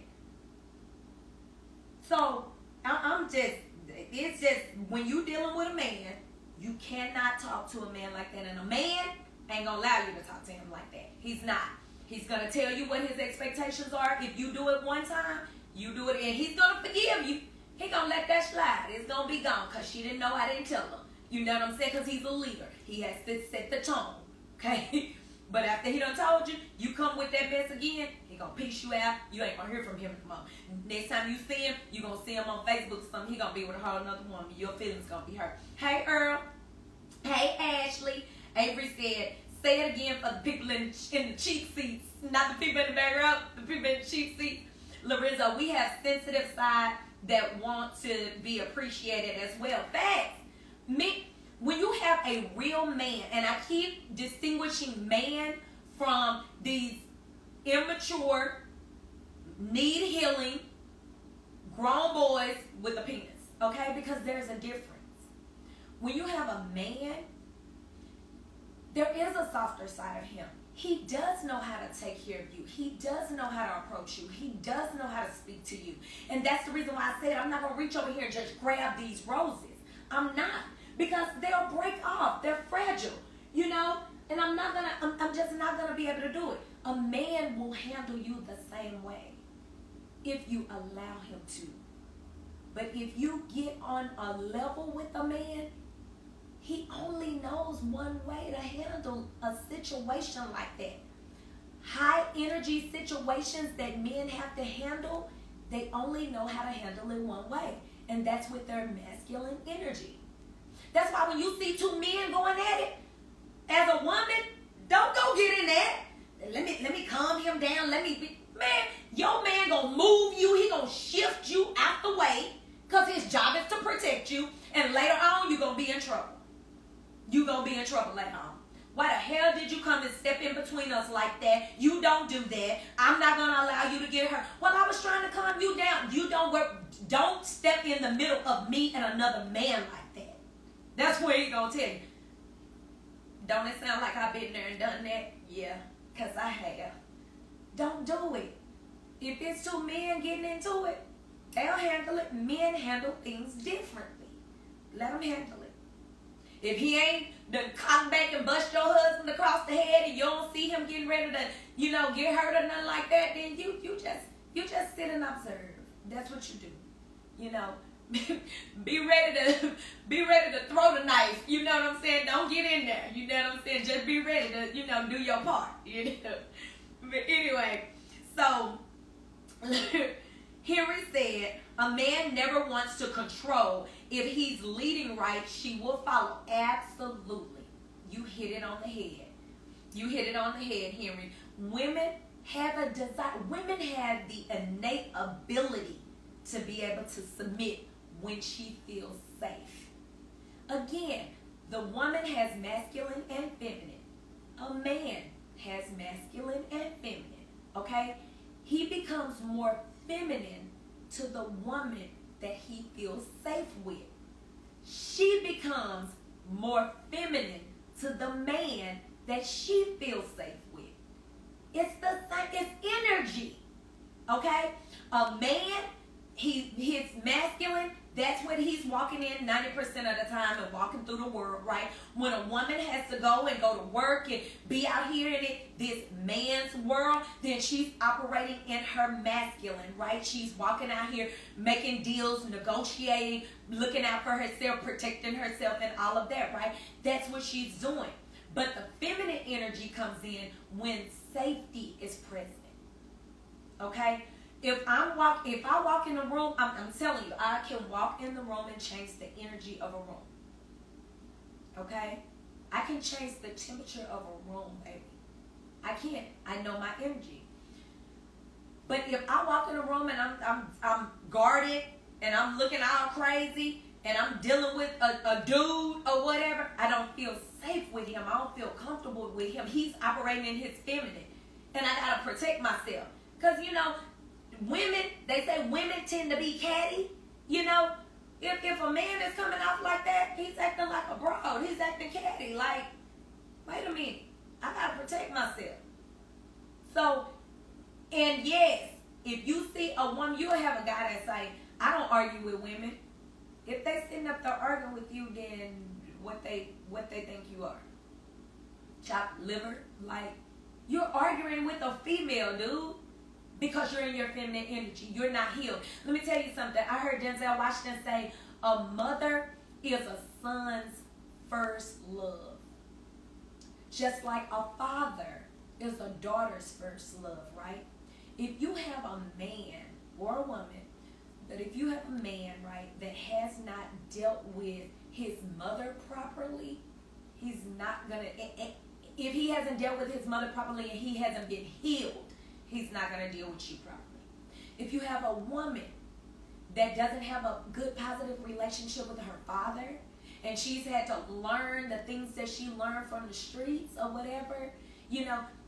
So, it's just, when you dealing with a man, you cannot talk to a man like that. And a man ain't gonna allow you to talk to him like that. He's not. He's gonna tell you what his expectations are. If you do it one time, you do it, and he's gonna forgive you. He gonna let that slide. It's gonna be gone because she didn't know, I didn't tell her. You know what I'm saying? Because he's a leader. He has to set the tone. Okay? But after he done told you, you come with that mess again, he gonna piece you out. You ain't gonna hear from him no more. Next time you see him, you gonna see him on Facebook or something. He gonna be with a whole another woman. Your feelings gonna be hurt. Hey, Earl. Hey, Ashley. Avery said, say it again for the people in the cheap seats. Not the people in the back row, the people in the cheap seats. Larissa, we have sensitive side that want to be appreciated as well. Facts. When you have a real man, and I keep distinguishing man from these immature, need healing, grown boys with a penis, okay? Because there's a difference. When you have a man, there is a softer side of him. He does know how to take care of you. He does know how to approach you. He does know how to speak to you. And that's the reason why I said I'm not going to reach over here and just grab these roses. I'm not. Because they'll break off. They're fragile, you know? And I'm just not going to be able to do it. A man will handle you the same way if you allow him to. But if you get on a level with a man, he only knows one way to handle a situation like that. High energy situations that men have to handle, they only know how to handle it one way. And that's with their masculine energy. That's why when you see two men going at it, as a woman, don't go get in that. Let me calm him down. Your man gonna move you. He gonna shift you out the way because his job is to protect you. And later on, you're gonna be in trouble. You're gonna be in trouble later on. Why the hell did you come and step in between us like that? You don't do that. I'm not gonna allow you to get hurt. Well, I was trying to calm you down. You don't step in the middle of me and another man like that. That's what he gonna tell you. Don't it sound like I've been there and done that? Yeah, because I have. Don't do it. If it's two men getting into it, they'll handle it. Men handle things differently. Let them handle it. If he ain't done cock back and bust your husband across the head and you don't see him getting ready to, get hurt or nothing like that, then you just sit and observe. That's what you do. Be ready to throw the knife. You know what I'm saying? Don't get in there. You know what I'm saying? Just be ready to, do your part. But anyway, so Henry said, a man never wants to control. If he's leading right, she will follow. Absolutely. You hit it on the head. You hit it on the head, Henry. Women have a desire. Women have the innate ability to be able to submit when she feels safe. Again, the woman has masculine and feminine. A man has masculine and feminine. Okay? He becomes more feminine to the woman that he feels safe with. She becomes more feminine to the man that she feels safe with. It's the same, it's energy. Okay? A man, he's masculine. That's what he's walking in 90% of the time and walking through the world, right? When a woman has to go to work and be out here in this man's world, then she's operating in her masculine, right? She's walking out here making deals, negotiating, looking out for herself, protecting herself and all of that, right? That's what she's doing. But the feminine energy comes in when safety is present. Okay? If I walk in the room, I'm telling you, I can walk in the room and change the energy of a room. Okay? I can change the temperature of a room, baby. I can. I know my energy. But if I walk in a room and I'm guarded and I'm looking all crazy and I'm dealing with a dude or whatever, I don't feel safe with him. I don't feel comfortable with him. He's operating in his feminine. And I gotta protect myself. Because, women, they say women tend to be catty. If a man is coming off like that, he's acting like a broad. He's acting catty. Like, wait a minute. I gotta protect myself. So, and yes, if you see a woman, you'll have a guy that say, I don't argue with women. If they sitting up there arguing with you, then what they think you are? Chopped liver? Like, you're arguing with a female, dude. Because you're in your feminine energy. You're not healed. Let me tell you something. I heard Denzel Washington say, a mother is a son's first love. Just like a father is a daughter's first love, right? If you have a man or a woman, but if you have a man, right, that has not dealt with his mother properly, he's not going to, if he hasn't dealt with his mother properly and he hasn't been healed, he's not going to deal with you properly. If you have a woman that doesn't have a good, positive relationship with her father, and she's had to learn the things that she learned from the streets or whatever,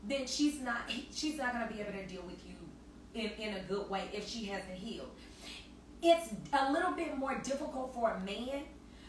then she's not going to be able to deal with you in a good way if she hasn't healed. It's a little bit more difficult for a man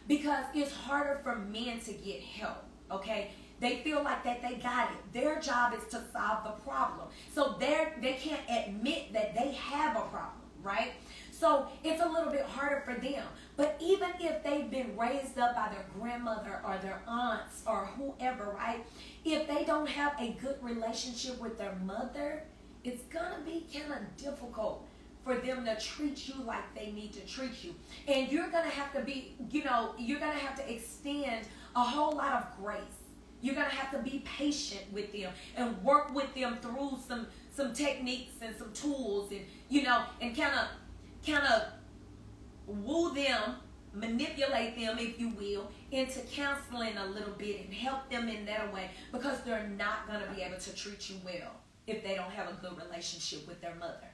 because it's harder for men to get help, okay? They feel like that they got it. Their job is to solve the problem. So they can't admit that they have a problem, right? So it's a little bit harder for them. But even if they've been raised up by their grandmother or their aunts or whoever, right? If they don't have a good relationship with their mother, it's going to be kind of difficult for them to treat you like they need to treat you. And you're going to have to be, you're going to have to extend a whole lot of grace. You're going to have to be patient with them and work with them through some techniques and some tools and, and kind of woo them, manipulate them, if you will, into counseling a little bit and help them in that way because they're not going to be able to treat you well if they don't have a good relationship with their mother.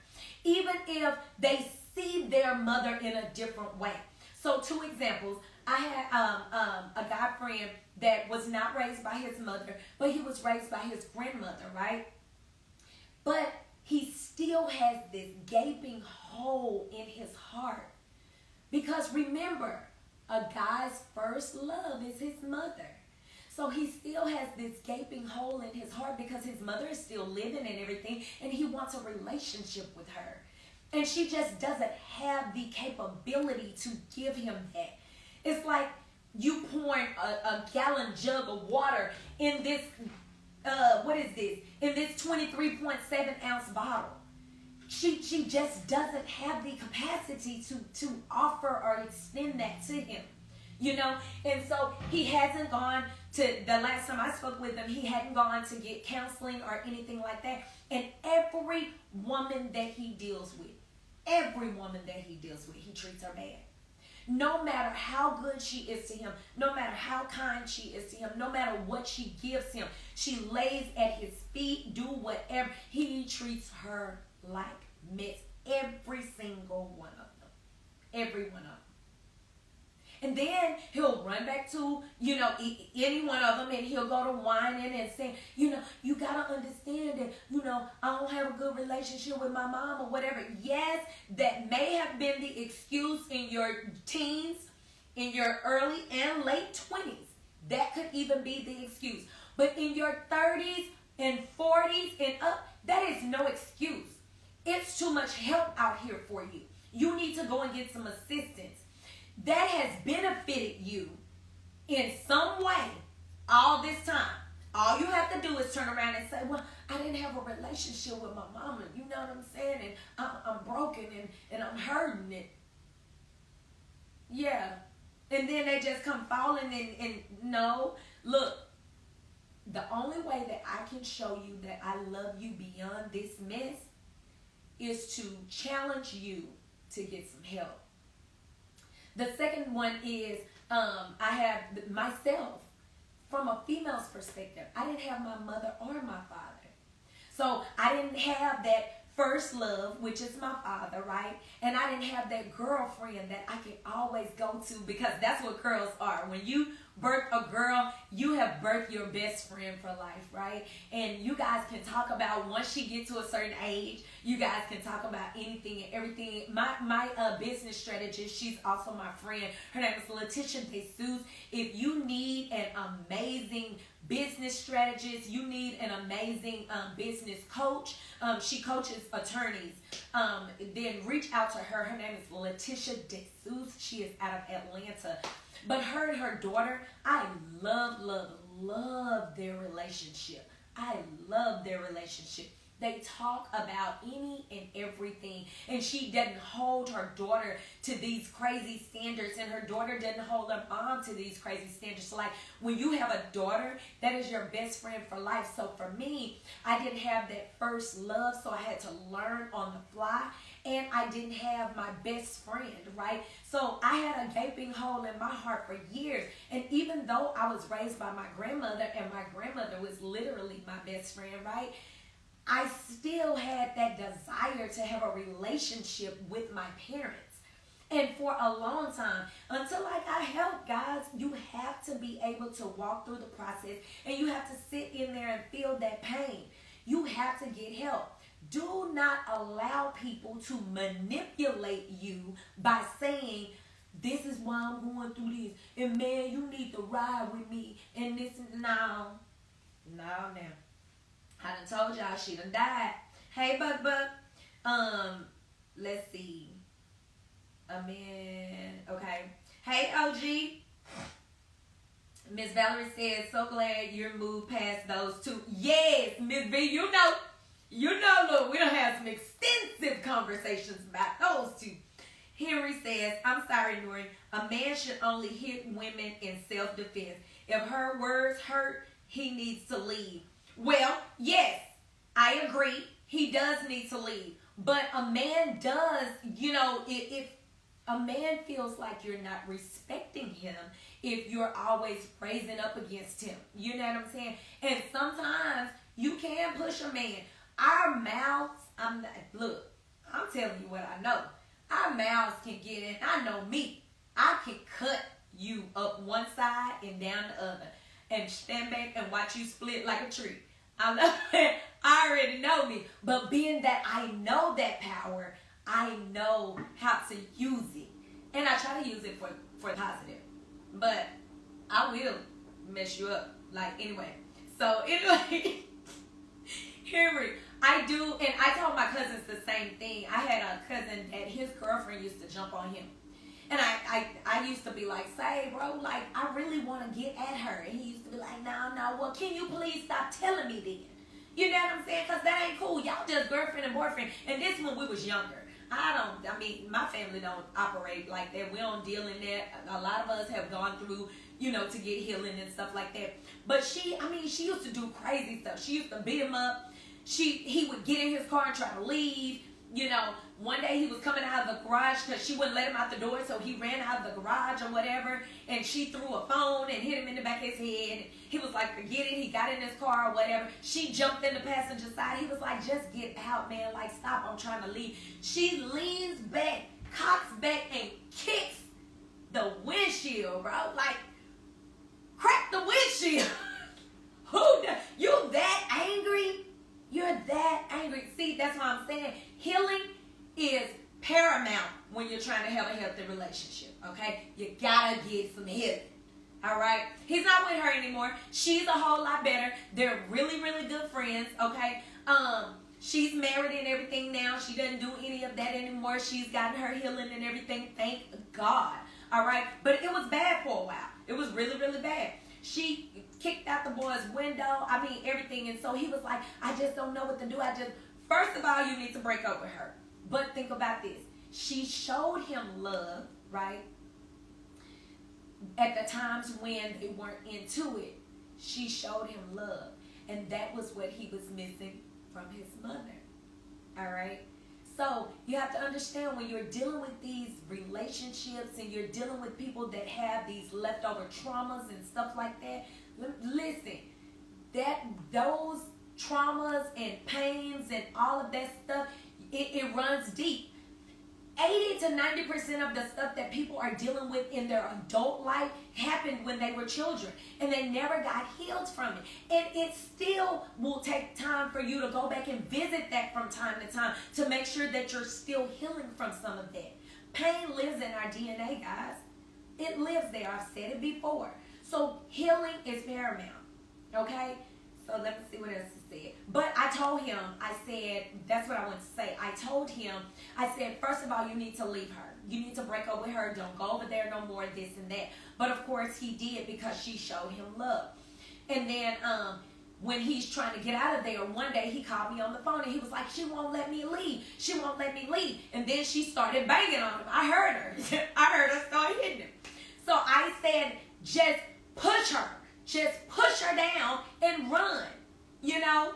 Even if they see their mother in a different way. So 2 examples. I had a guy friend that was not raised by his mother, but he was raised by his grandmother, right? But he still has this gaping hole in his heart. Because remember, a guy's first love is his mother. So he still has this gaping hole in his heart because his mother is still living and everything, and he wants a relationship with her. And she just doesn't have the capability to give him that. It's like you pouring a gallon jug of water in this, in this 23.7 ounce bottle. She just doesn't have the capacity to offer or extend that to him. And so he hasn't gone to, the last time I spoke with him, he hadn't gone to get counseling or anything like that. And every woman that he deals with, he treats her bad. No matter how good she is to him, no matter how kind she is to him, no matter what she gives him, she lays at his feet, do whatever. He treats her like mess. Every single one of them. Every one of them. And then he'll run back to, any one of them, and he'll go to whining and saying, you got to understand that, I don't have a good relationship with my mom or whatever. Yes, that may have been the excuse in your teens, in your early and late 20s. That could even be the excuse. But in your 30s and 40s and up, that is no excuse. It's too much help out here for you. You need to go and get some assistance. That has benefited you in some way all this time. All you have to do is turn around and say, well, I didn't have a relationship with my mama. You know what I'm saying? And I'm broken and I'm hurting it. Yeah. And then they just come falling and no. Look, the only way that I can show you that I love you beyond this mess is to challenge you to get some help. The second one is I have myself. From a female's perspective, I didn't have my mother or my father. So I didn't have that first love, which is my father, right? And I didn't have that girlfriend that I could always go to, because that's what girls are. When you birth a girl, you have birthed your best friend for life, right? And you guys can talk about, once she gets to a certain age, you guys can talk about anything and everything. My business strategist, she's also my friend. Her name is Letitia DeSouza. If you need an amazing business strategist, you need an amazing business coach, she coaches attorneys, then reach out to her. Her name is Letitia DeSouza. She is out of Atlanta. But her and her daughter, I love their relationship. I love their relationship. They talk about any and everything. And she doesn't hold her daughter to these crazy standards. And her daughter doesn't hold her mom to these crazy standards. Like, when you have a daughter, that is your best friend for life. So for me, I didn't have that first love. So I had to learn on the fly. And I didn't have my best friend, right? So I had a gaping hole in my heart for years. And even though I was raised by my grandmother, and my grandmother was literally my best friend, right? I still had that desire to have a relationship with my parents. And for a long time, until I got help, guys, you have to be able to walk through the process, and you have to sit in there and feel that pain. You have to get help. Do not allow people to manipulate you by saying, this is why I'm going through this, and man, you need to ride with me, and this and now. I done told y'all she done died. Hey, Bug. Let's see. Okay. Hey, OG. Miss Valerie says, so glad you're moved past those two. Yes, Miss V, you know, look, we done had some extensive conversations about those two. Henry says, I'm sorry, Nori. A man should only hit women in self-defense. If her words hurt, he needs to leave. Well, yes, I agree. He does need to leave. But a man does, if a man feels like you're not respecting him, if you're always raising up against him. You know what I'm saying? And sometimes you can push a man. Our mouths, I'm telling you what I know. Our mouths can get in. I know me. I can cut you up one side and down the other, and stand back and watch you split like a tree. I already know me. But being that I know that power, I know how to use it. And I try to use it for positive. But I will mess you up. So anyway, Henry, I do, and I told my cousins the same thing. I had a cousin that his girlfriend used to jump on him. And I used to be like, say, bro, I really want to get at her. And he used to be like, no, well, can you please stop telling me then? You know what I'm saying? Because that ain't cool. Y'all just girlfriend and boyfriend. And this when we was younger. My family don't operate like that. We don't deal in that. A lot of us have gone through, to get healing and stuff like that. But she used to do crazy stuff. She used to beat him up. He would get in his car and try to leave. One day he was coming out of the garage because she wouldn't let him out the door, so he ran out of the garage or whatever, and she threw a phone and hit him in the back of his head. He was like, forget it. He got in his car or whatever. She jumped in the passenger side. He was like, just get out, man. Stop. I'm trying to leave. She leans back, cocks back, and kicks the windshield, bro. Crack the windshield. You that angry? You're that angry. See, that's what I'm saying. Healing is paramount when you're trying to have a healthy relationship, okay? You gotta get some healing, all right? He's not with her anymore. She's a whole lot better. They're really, really good friends, okay? She's married and everything now. She doesn't do any of that anymore. She's gotten her healing and everything, thank God, all right? But it was bad for a while. It was really, really bad. She kicked out the boy's window, everything. And so he was like, I just don't know what to do. First of all, you need to break up with her. But think about this. She showed him love, right? At the times when they weren't into it. She showed him love. And that was what he was missing from his mother. All right? So you have to understand when you're dealing with these relationships and you're dealing with people that have these leftover traumas and stuff like that, listen, those traumas and pains and all of that stuff, it runs deep. 80 to 90% of the stuff that people are dealing with in their adult life happened when they were children, and they never got healed from it. And it still will take time for you to go back and visit that from time to time to make sure that you're still healing from some of that. Pain lives in our DNA, guys. It lives there. I've said it before. So healing is paramount. Okay? So let me see what else he said. But I told him, I said, that's what I want to say. I told him, I said, first of all, you need to leave her. You need to break up with her. Don't go over there no more, this and that. But of course he did because she showed him love. And then when he's trying to get out of there, one day he called me on the phone and he was like, she won't let me leave. She won't let me leave. And then she started banging on him. I heard her. I heard her start hitting him. So I said, just push her. Just push her down and run. You know,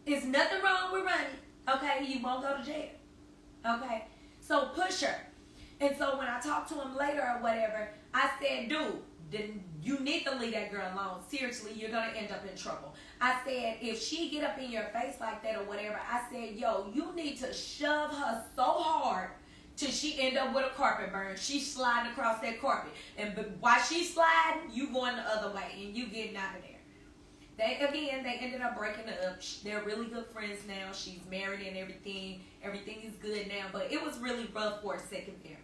there's nothing wrong with running. Okay, you won't go to jail. Okay, so push her. And so when I talked to him later or whatever, I said, dude, then you need to leave that girl alone. Seriously, you're going to end up in trouble. I said, if she get up in your face like that or whatever, I said, yo, you need to shove her so hard till she end up with a carpet burn. She's sliding across that carpet. And while she's sliding, you going the other way and you getting out of there. They ended up breaking up. They're really good friends now. She's married and everything. Everything is good now. But it was really rough for a second there.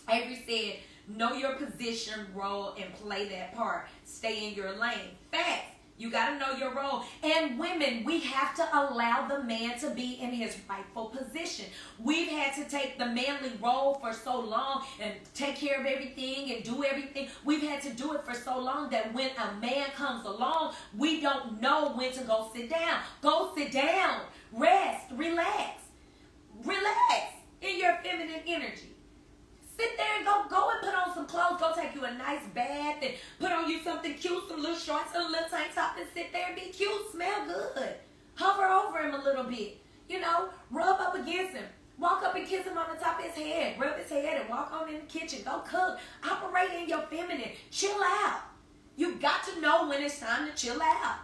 Avery said, know your position, role, and play that part. Stay in your lane. Facts. You got to know your role. And women, we have to allow the man to be in his rightful position. We've had to take the manly role for so long and take care of everything and do everything. We've had to do it for so long that when a man comes along, we don't know when to go sit down. Go sit down. Rest. Relax. Relax in your feminine energy. Sit there and go and put on some clothes. Go take you a nice bath and put on you something cute, some little shorts and a little tank top and sit there and be cute, smell good. Hover over him a little bit. You know, rub up against him. Walk up and kiss him on the top of his head. Rub his head and walk on in the kitchen. Go cook. Operate in your feminine. Chill out. You got to know when it's time to chill out.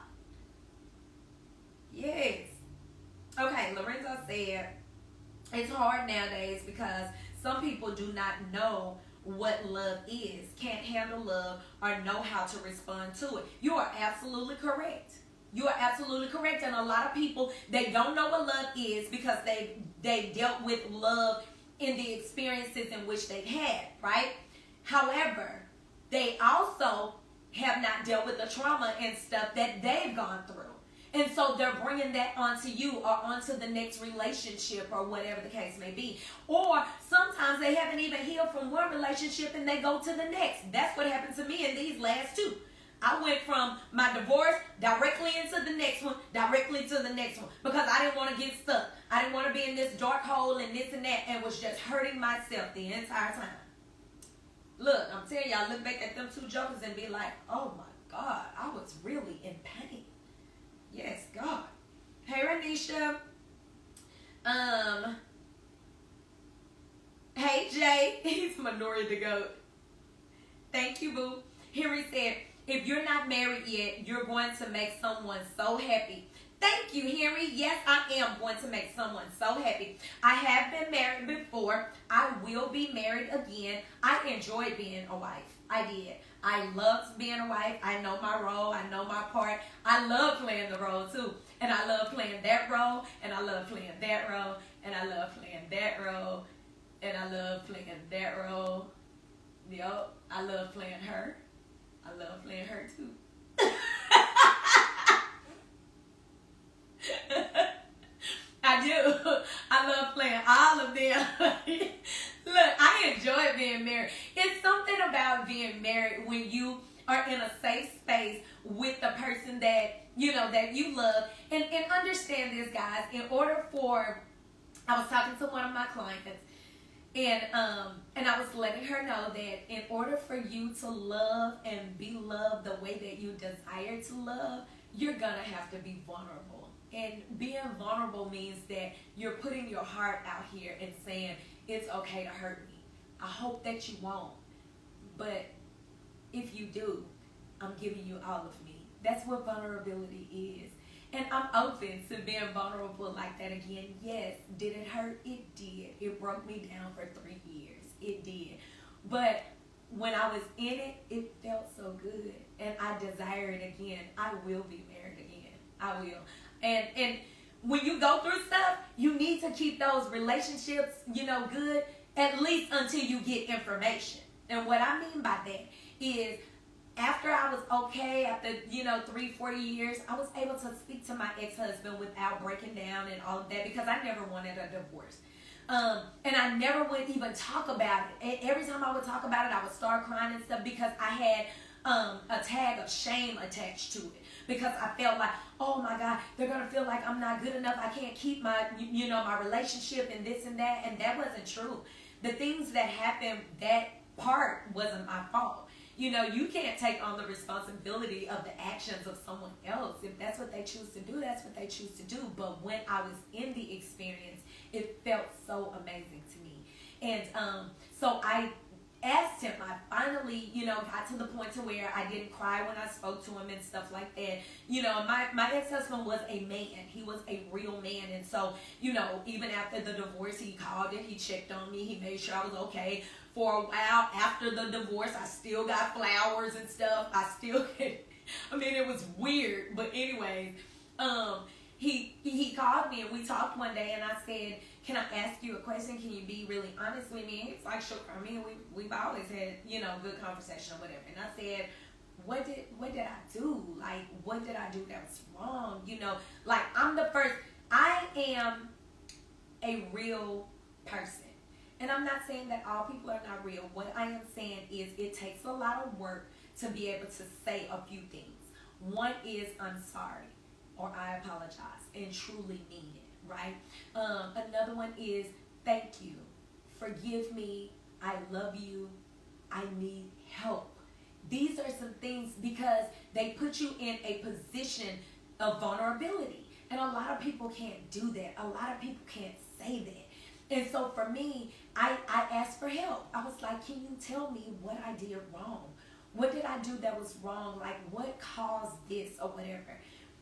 Yes. Okay, Lorenzo said, it's hard nowadays because some people do not know what love is, can't handle love, or know how to respond to it. You are absolutely correct. You are absolutely correct. And a lot of people, they don't know what love is because they dealt with love in the experiences in which they've had, right? However, they also have not dealt with the trauma and stuff that they've gone through. And so they're bringing that onto you or onto the next relationship or whatever the case may be. Or sometimes they haven't even healed from one relationship and they go to the next. That's what happened to me in these last two. I went from my divorce directly into the next one, directly to the next one, because I didn't want to get stuck. I didn't want to be in this dark hole and this and that, and was just hurting myself the entire time. Look, I'm telling y'all, look back at them two jokers and be like, oh my God, I was really in pain. Yes, God. Hey, Ranisha. Hey, Jay. He's my Nori the goat. Thank you, boo. Henry said, if you're not married yet, you're going to make someone so happy. Thank you, Henry. Yes, I am going to make someone so happy. I have been married before. I will be married again. I enjoyed being a wife. I did. I loved being a wife. I know my role. I know my part. I love playing the role too. And I love playing that role. And I love playing that role. And I love playing that role. And I love playing that role. Yup. I love playing her. I love playing her too. I do. I love playing all of them. Look, I enjoy being married. It's something about being married when you are in a safe space with the person that, you know, that you love. And understand this, guys. In order for, I was talking to one of my clients, And I was letting her know that in order for you to love and be loved the way that you desire to love, you're gonna have to be vulnerable. And being vulnerable means that you're putting your heart out here and saying, it's okay to hurt me. I hope that you won't. But if you do, I'm giving you all of me. That's what vulnerability is. And I'm open to being vulnerable like that again. Yes, did it hurt? It did. It broke me down for 3 years. It did. But when I was in it, it felt so good. And I desire it again. I will be married again. I will. And when you go through stuff, you need to keep those relationships, good, at least until you get information. And what I mean by that is, after I was okay, after 3-4 years, I was able to speak to my ex-husband without breaking down and all of that, because I never wanted a divorce. And I never would even talk about it. And every time I would talk about it, I would start crying and stuff, because I had a tag of shame attached to it. Because I felt like, oh my God, they're going to feel like I'm not good enough. I can't keep my, my relationship and this and that. And that wasn't true. The things that happened, that part wasn't my fault. You can't take on the responsibility of the actions of someone else. If that's what they choose to do, that's what they choose to do. But when I was in the experience, it felt so amazing to me. And so I asked him, I finally, got to the point to where I didn't cry when I spoke to him and stuff like that. My ex-husband was a man. He was a real man. And so, even after the divorce, he called it, he checked on me, he made sure I was okay. For a while after the divorce, I still got flowers and stuff. It was weird. But anyways, he called me and we talked one day, and I said, can I ask you a question? Can you be really honest with me? And he's like, sure. We've always had, good conversation or whatever. And I said, what did I do? Like, what did I do that was wrong? I am a real person. And I'm not saying that all people are not real. What I am saying is it takes a lot of work to be able to say a few things. One is, I'm sorry, or I apologize, and truly mean it, right? Another one is, thank you, forgive me, I love you, I need help. These are some things, because they put you in a position of vulnerability. And a lot of people can't do that. A lot of people can't say that. And so for me, I asked for help. I was like, can you tell me what I did wrong? What did I do that was wrong? Like, what caused this or whatever?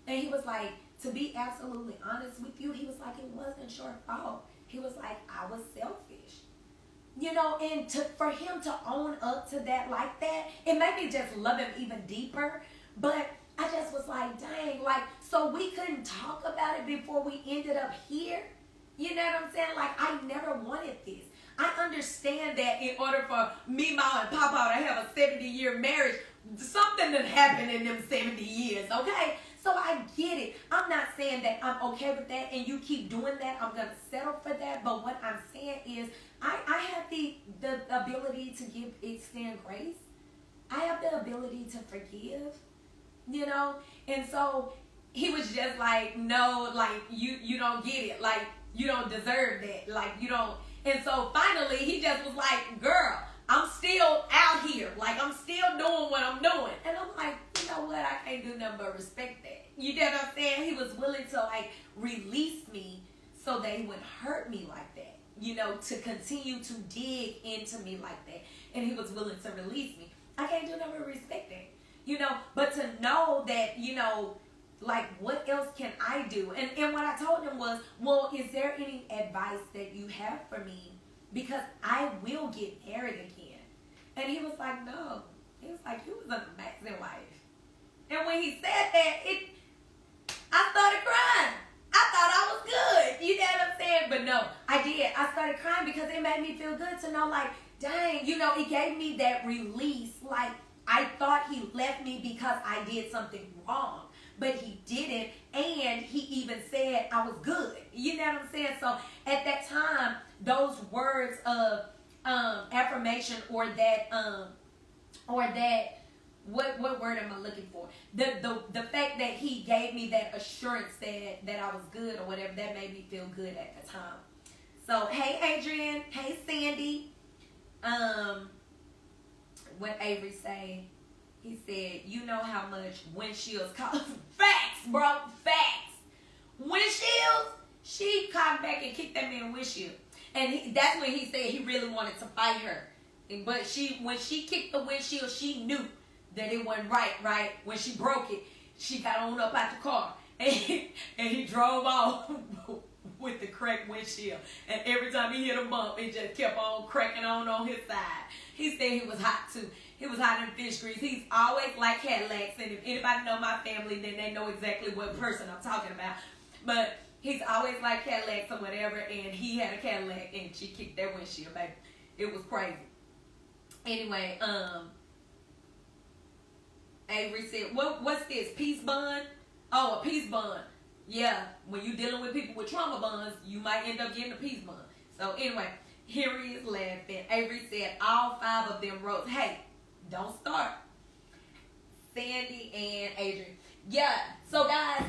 And he was like, to be absolutely honest with you, he was like, it wasn't your fault. He was like, I was selfish. And for him to own up to that like that, it made me just love him even deeper. But I just was like, dang, so we couldn't talk about it before we ended up here? You know what I'm saying? I never wanted this. I understand that in order for me, Ma, and Papa to have a 70-year marriage, something that happened in them 70 years, okay? So I get it. I'm not saying that I'm okay with that and you keep doing that. I'm going to settle for that. But what I'm saying is I have the ability to extend grace. I have the ability to forgive, And so he was just like, no, you don't get it. You don't deserve that. You don't. And so finally, he just was like, girl, I'm still out here. I'm still doing what I'm doing. And I'm like, you know what? I can't do nothing but respect that. You know what I'm saying? He was willing to, release me so that he wouldn't hurt me like that. To continue to dig into me like that. And he was willing to release me. I can't do nothing but respect that. But to know that, what else can I do? And what I told him was, well, is there any advice that you have for me? Because I will get married again. And he was like, no. He was like, you was an amazing wife. And when he said that, I started crying. I thought I was good. You know what I'm saying? But no, I did. I started crying because it made me feel good to know, dang, it gave me that release. I thought he left me because I did something wrong. But he didn't, and he even said I was good. You know what I'm saying? So at that time, those words of affirmation or that what word am I looking for? The fact that he gave me that assurance that I was good or whatever, that made me feel good at the time. So hey Adrian, hey Sandy. what Avery say, he said, you know how much windshields cost. Facts, bro, facts. Windshields, she cocked back and kicked that man windshield. And that's when he said he really wanted to fight her. But when she kicked the windshield, she knew that it wasn't right? When she broke it, she got on up out the car. And he drove off with the cracked windshield. And every time he hit a bump, it just kept on cracking on his side. He said he was hot too. He was hot in fish grease. He's always like Cadillacs. And if anybody know my family, then they know exactly what person I'm talking about. But he's always like Cadillacs or whatever. And he had a Cadillac and she kicked that windshield, baby. It was crazy. Anyway, Avery said, what's this? Peace bun? Oh, a peace bun. Yeah, when you're dealing with people with trauma buns, you might end up getting a peace bun. So anyway, here he is laughing. Avery said all 5 of them wrote, hey, don't start. Sandy and Adrian. Yeah, so guys,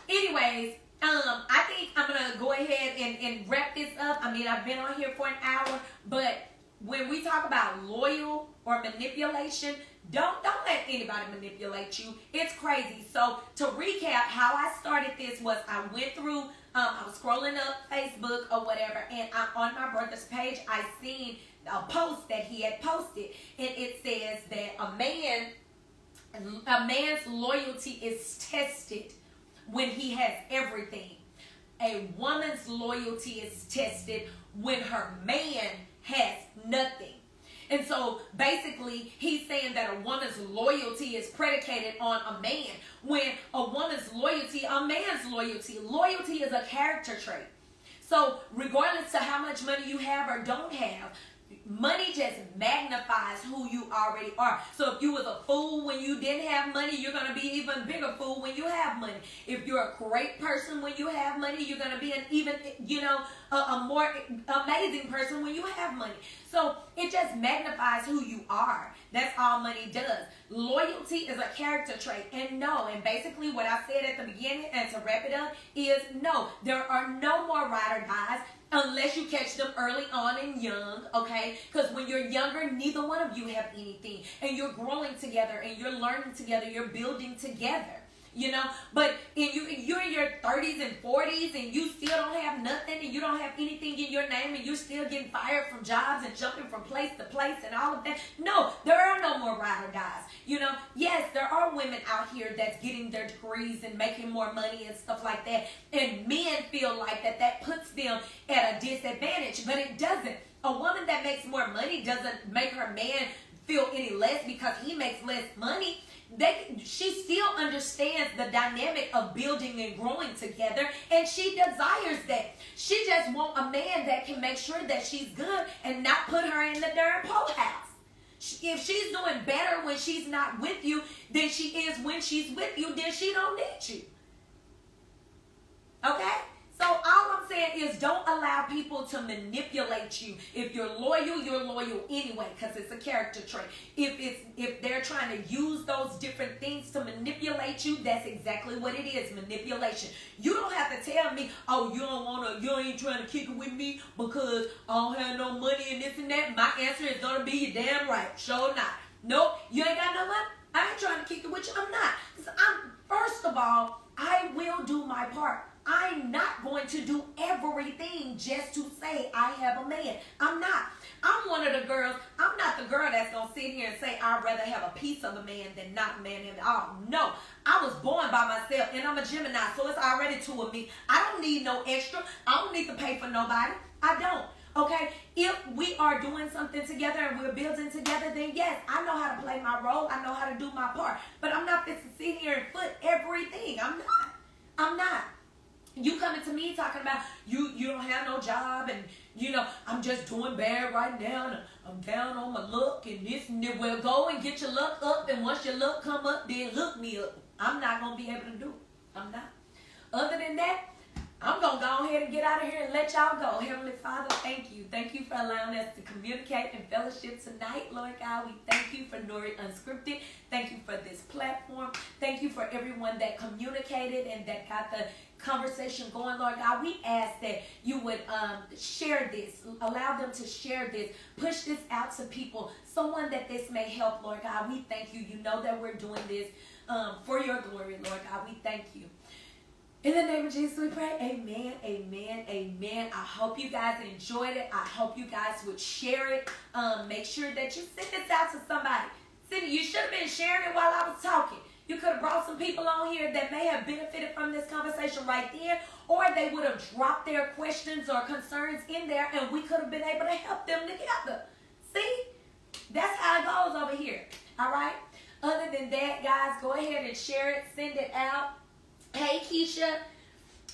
anyways, I think I'm going to go ahead and wrap this up. I mean, I've been on here for an hour, but when we talk about loyal or manipulation, don't let anybody manipulate you. It's crazy. So to recap, how I started this was I went through, I was scrolling up Facebook or whatever, and on my brother's page, I seen a post that he had posted, and it says that a man's loyalty is tested when he has everything. A woman's loyalty is tested when her man has nothing. And so basically he's saying that a woman's loyalty is predicated on a man, when a woman's loyalty, a man's loyalty is a character trait. So regardless of how much money you have or don't have, money just magnifies who you already are. So if you was a fool when you didn't have money, you're going to be even bigger fool when you have money. If you're a great person when you have money, you're going to be an even, a more amazing person when you have money. So it just magnifies who you are. That's all money does. Loyalty is a character trait. And basically what I said at the beginning, and to wrap it up, is no, there are no more ride or dies unless you catch them early on and young, okay? Because when you're younger, neither one of you have anything. And you're growing together, and you're learning together, you're building together. But you're in your 30s and 40s and you still don't have nothing, and you don't have anything in your name, and you're still getting fired from jobs and jumping from place to place and all of that. No, there are no more ride or dies. Yes, there are women out here that's getting their degrees and making more money and stuff like that, and men feel like that puts them at a disadvantage, but it doesn't. A woman that makes more money doesn't make her man feel any less because he makes less money. She still understands the dynamic of building and growing together, and she desires that. She just wants a man that can make sure that she's good and not put her in the darn poorhouse. If she's doing better when she's not with you than she is when she's with you, then she don't need you. Okay? So all I'm saying is don't allow people to manipulate you. If you're loyal anyway, because it's a character trait. If they're trying to use those different things to manipulate you, that's exactly what it is, manipulation. You don't have to tell me, oh, you ain't trying to kick it with me because I don't have no money and this and that. My answer is gonna be, you damn right, sure not. Nope, you ain't got no money. I ain't trying to kick it with you. I'm not. First of all, I will do my part. I'm not going to do everything just to say I have a man. I'm not. I'm one of the girls. I'm not the girl that's going to sit here and say I'd rather have a piece of a man than not a man at all. No. I was born by myself, and I'm a Gemini, so it's already 2 of me. I don't need no extra. I don't need to pay for nobody. I don't. Okay? If we are doing something together and we're building together, then yes, I know how to play my role. I know how to do my part. But I'm not fit to sit here and foot everything. I'm not. I'm not. You coming to me talking about you don't have no job, and I'm just doing bad right now, and I'm down on my luck and this and that. Well, go and get your luck up, and once your luck come up, then hook me up. I'm not gonna be able to do it. I'm not. Other than that, I'm going to go ahead and get out of here and let y'all go. Heavenly Father, thank you. Thank you for allowing us to communicate and fellowship tonight, Lord God. We thank you for Nori Unscripted. Thank you for this platform. Thank you for everyone that communicated and that got the conversation going, Lord God. We ask that you would share this, allow them to share this, push this out to people, someone that this may help, Lord God. We thank you. You know that we're doing this for your glory, Lord God. We thank you. In the name of Jesus, we pray. Amen, amen, amen. I hope you guys enjoyed it. I hope you guys would share it. Make sure that you send this out to somebody. You should have been sharing it while I was talking. You could have brought some people on here that may have benefited from this conversation right there, or they would have dropped their questions or concerns in there, and we could have been able to help them together. See? That's how it goes over here. All right? Other than that, guys, go ahead and share it. Send it out. Hey, Keisha.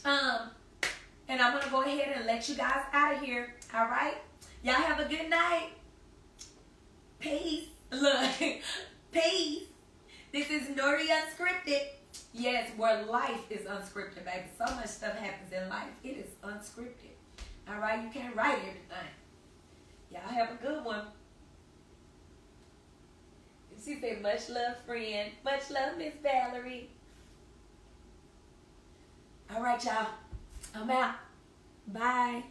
And I'm going to go ahead and let you guys out of here. All right? Y'all have a good night. Peace. Look. Peace. This is Nori Unscripted. Yes, where life is unscripted, baby. So much stuff happens in life. It is unscripted. All right? You can't write everything. Y'all have a good one. She said, much love, friend. Much love, Miss Valerie. All right, y'all. I'm out. Bye.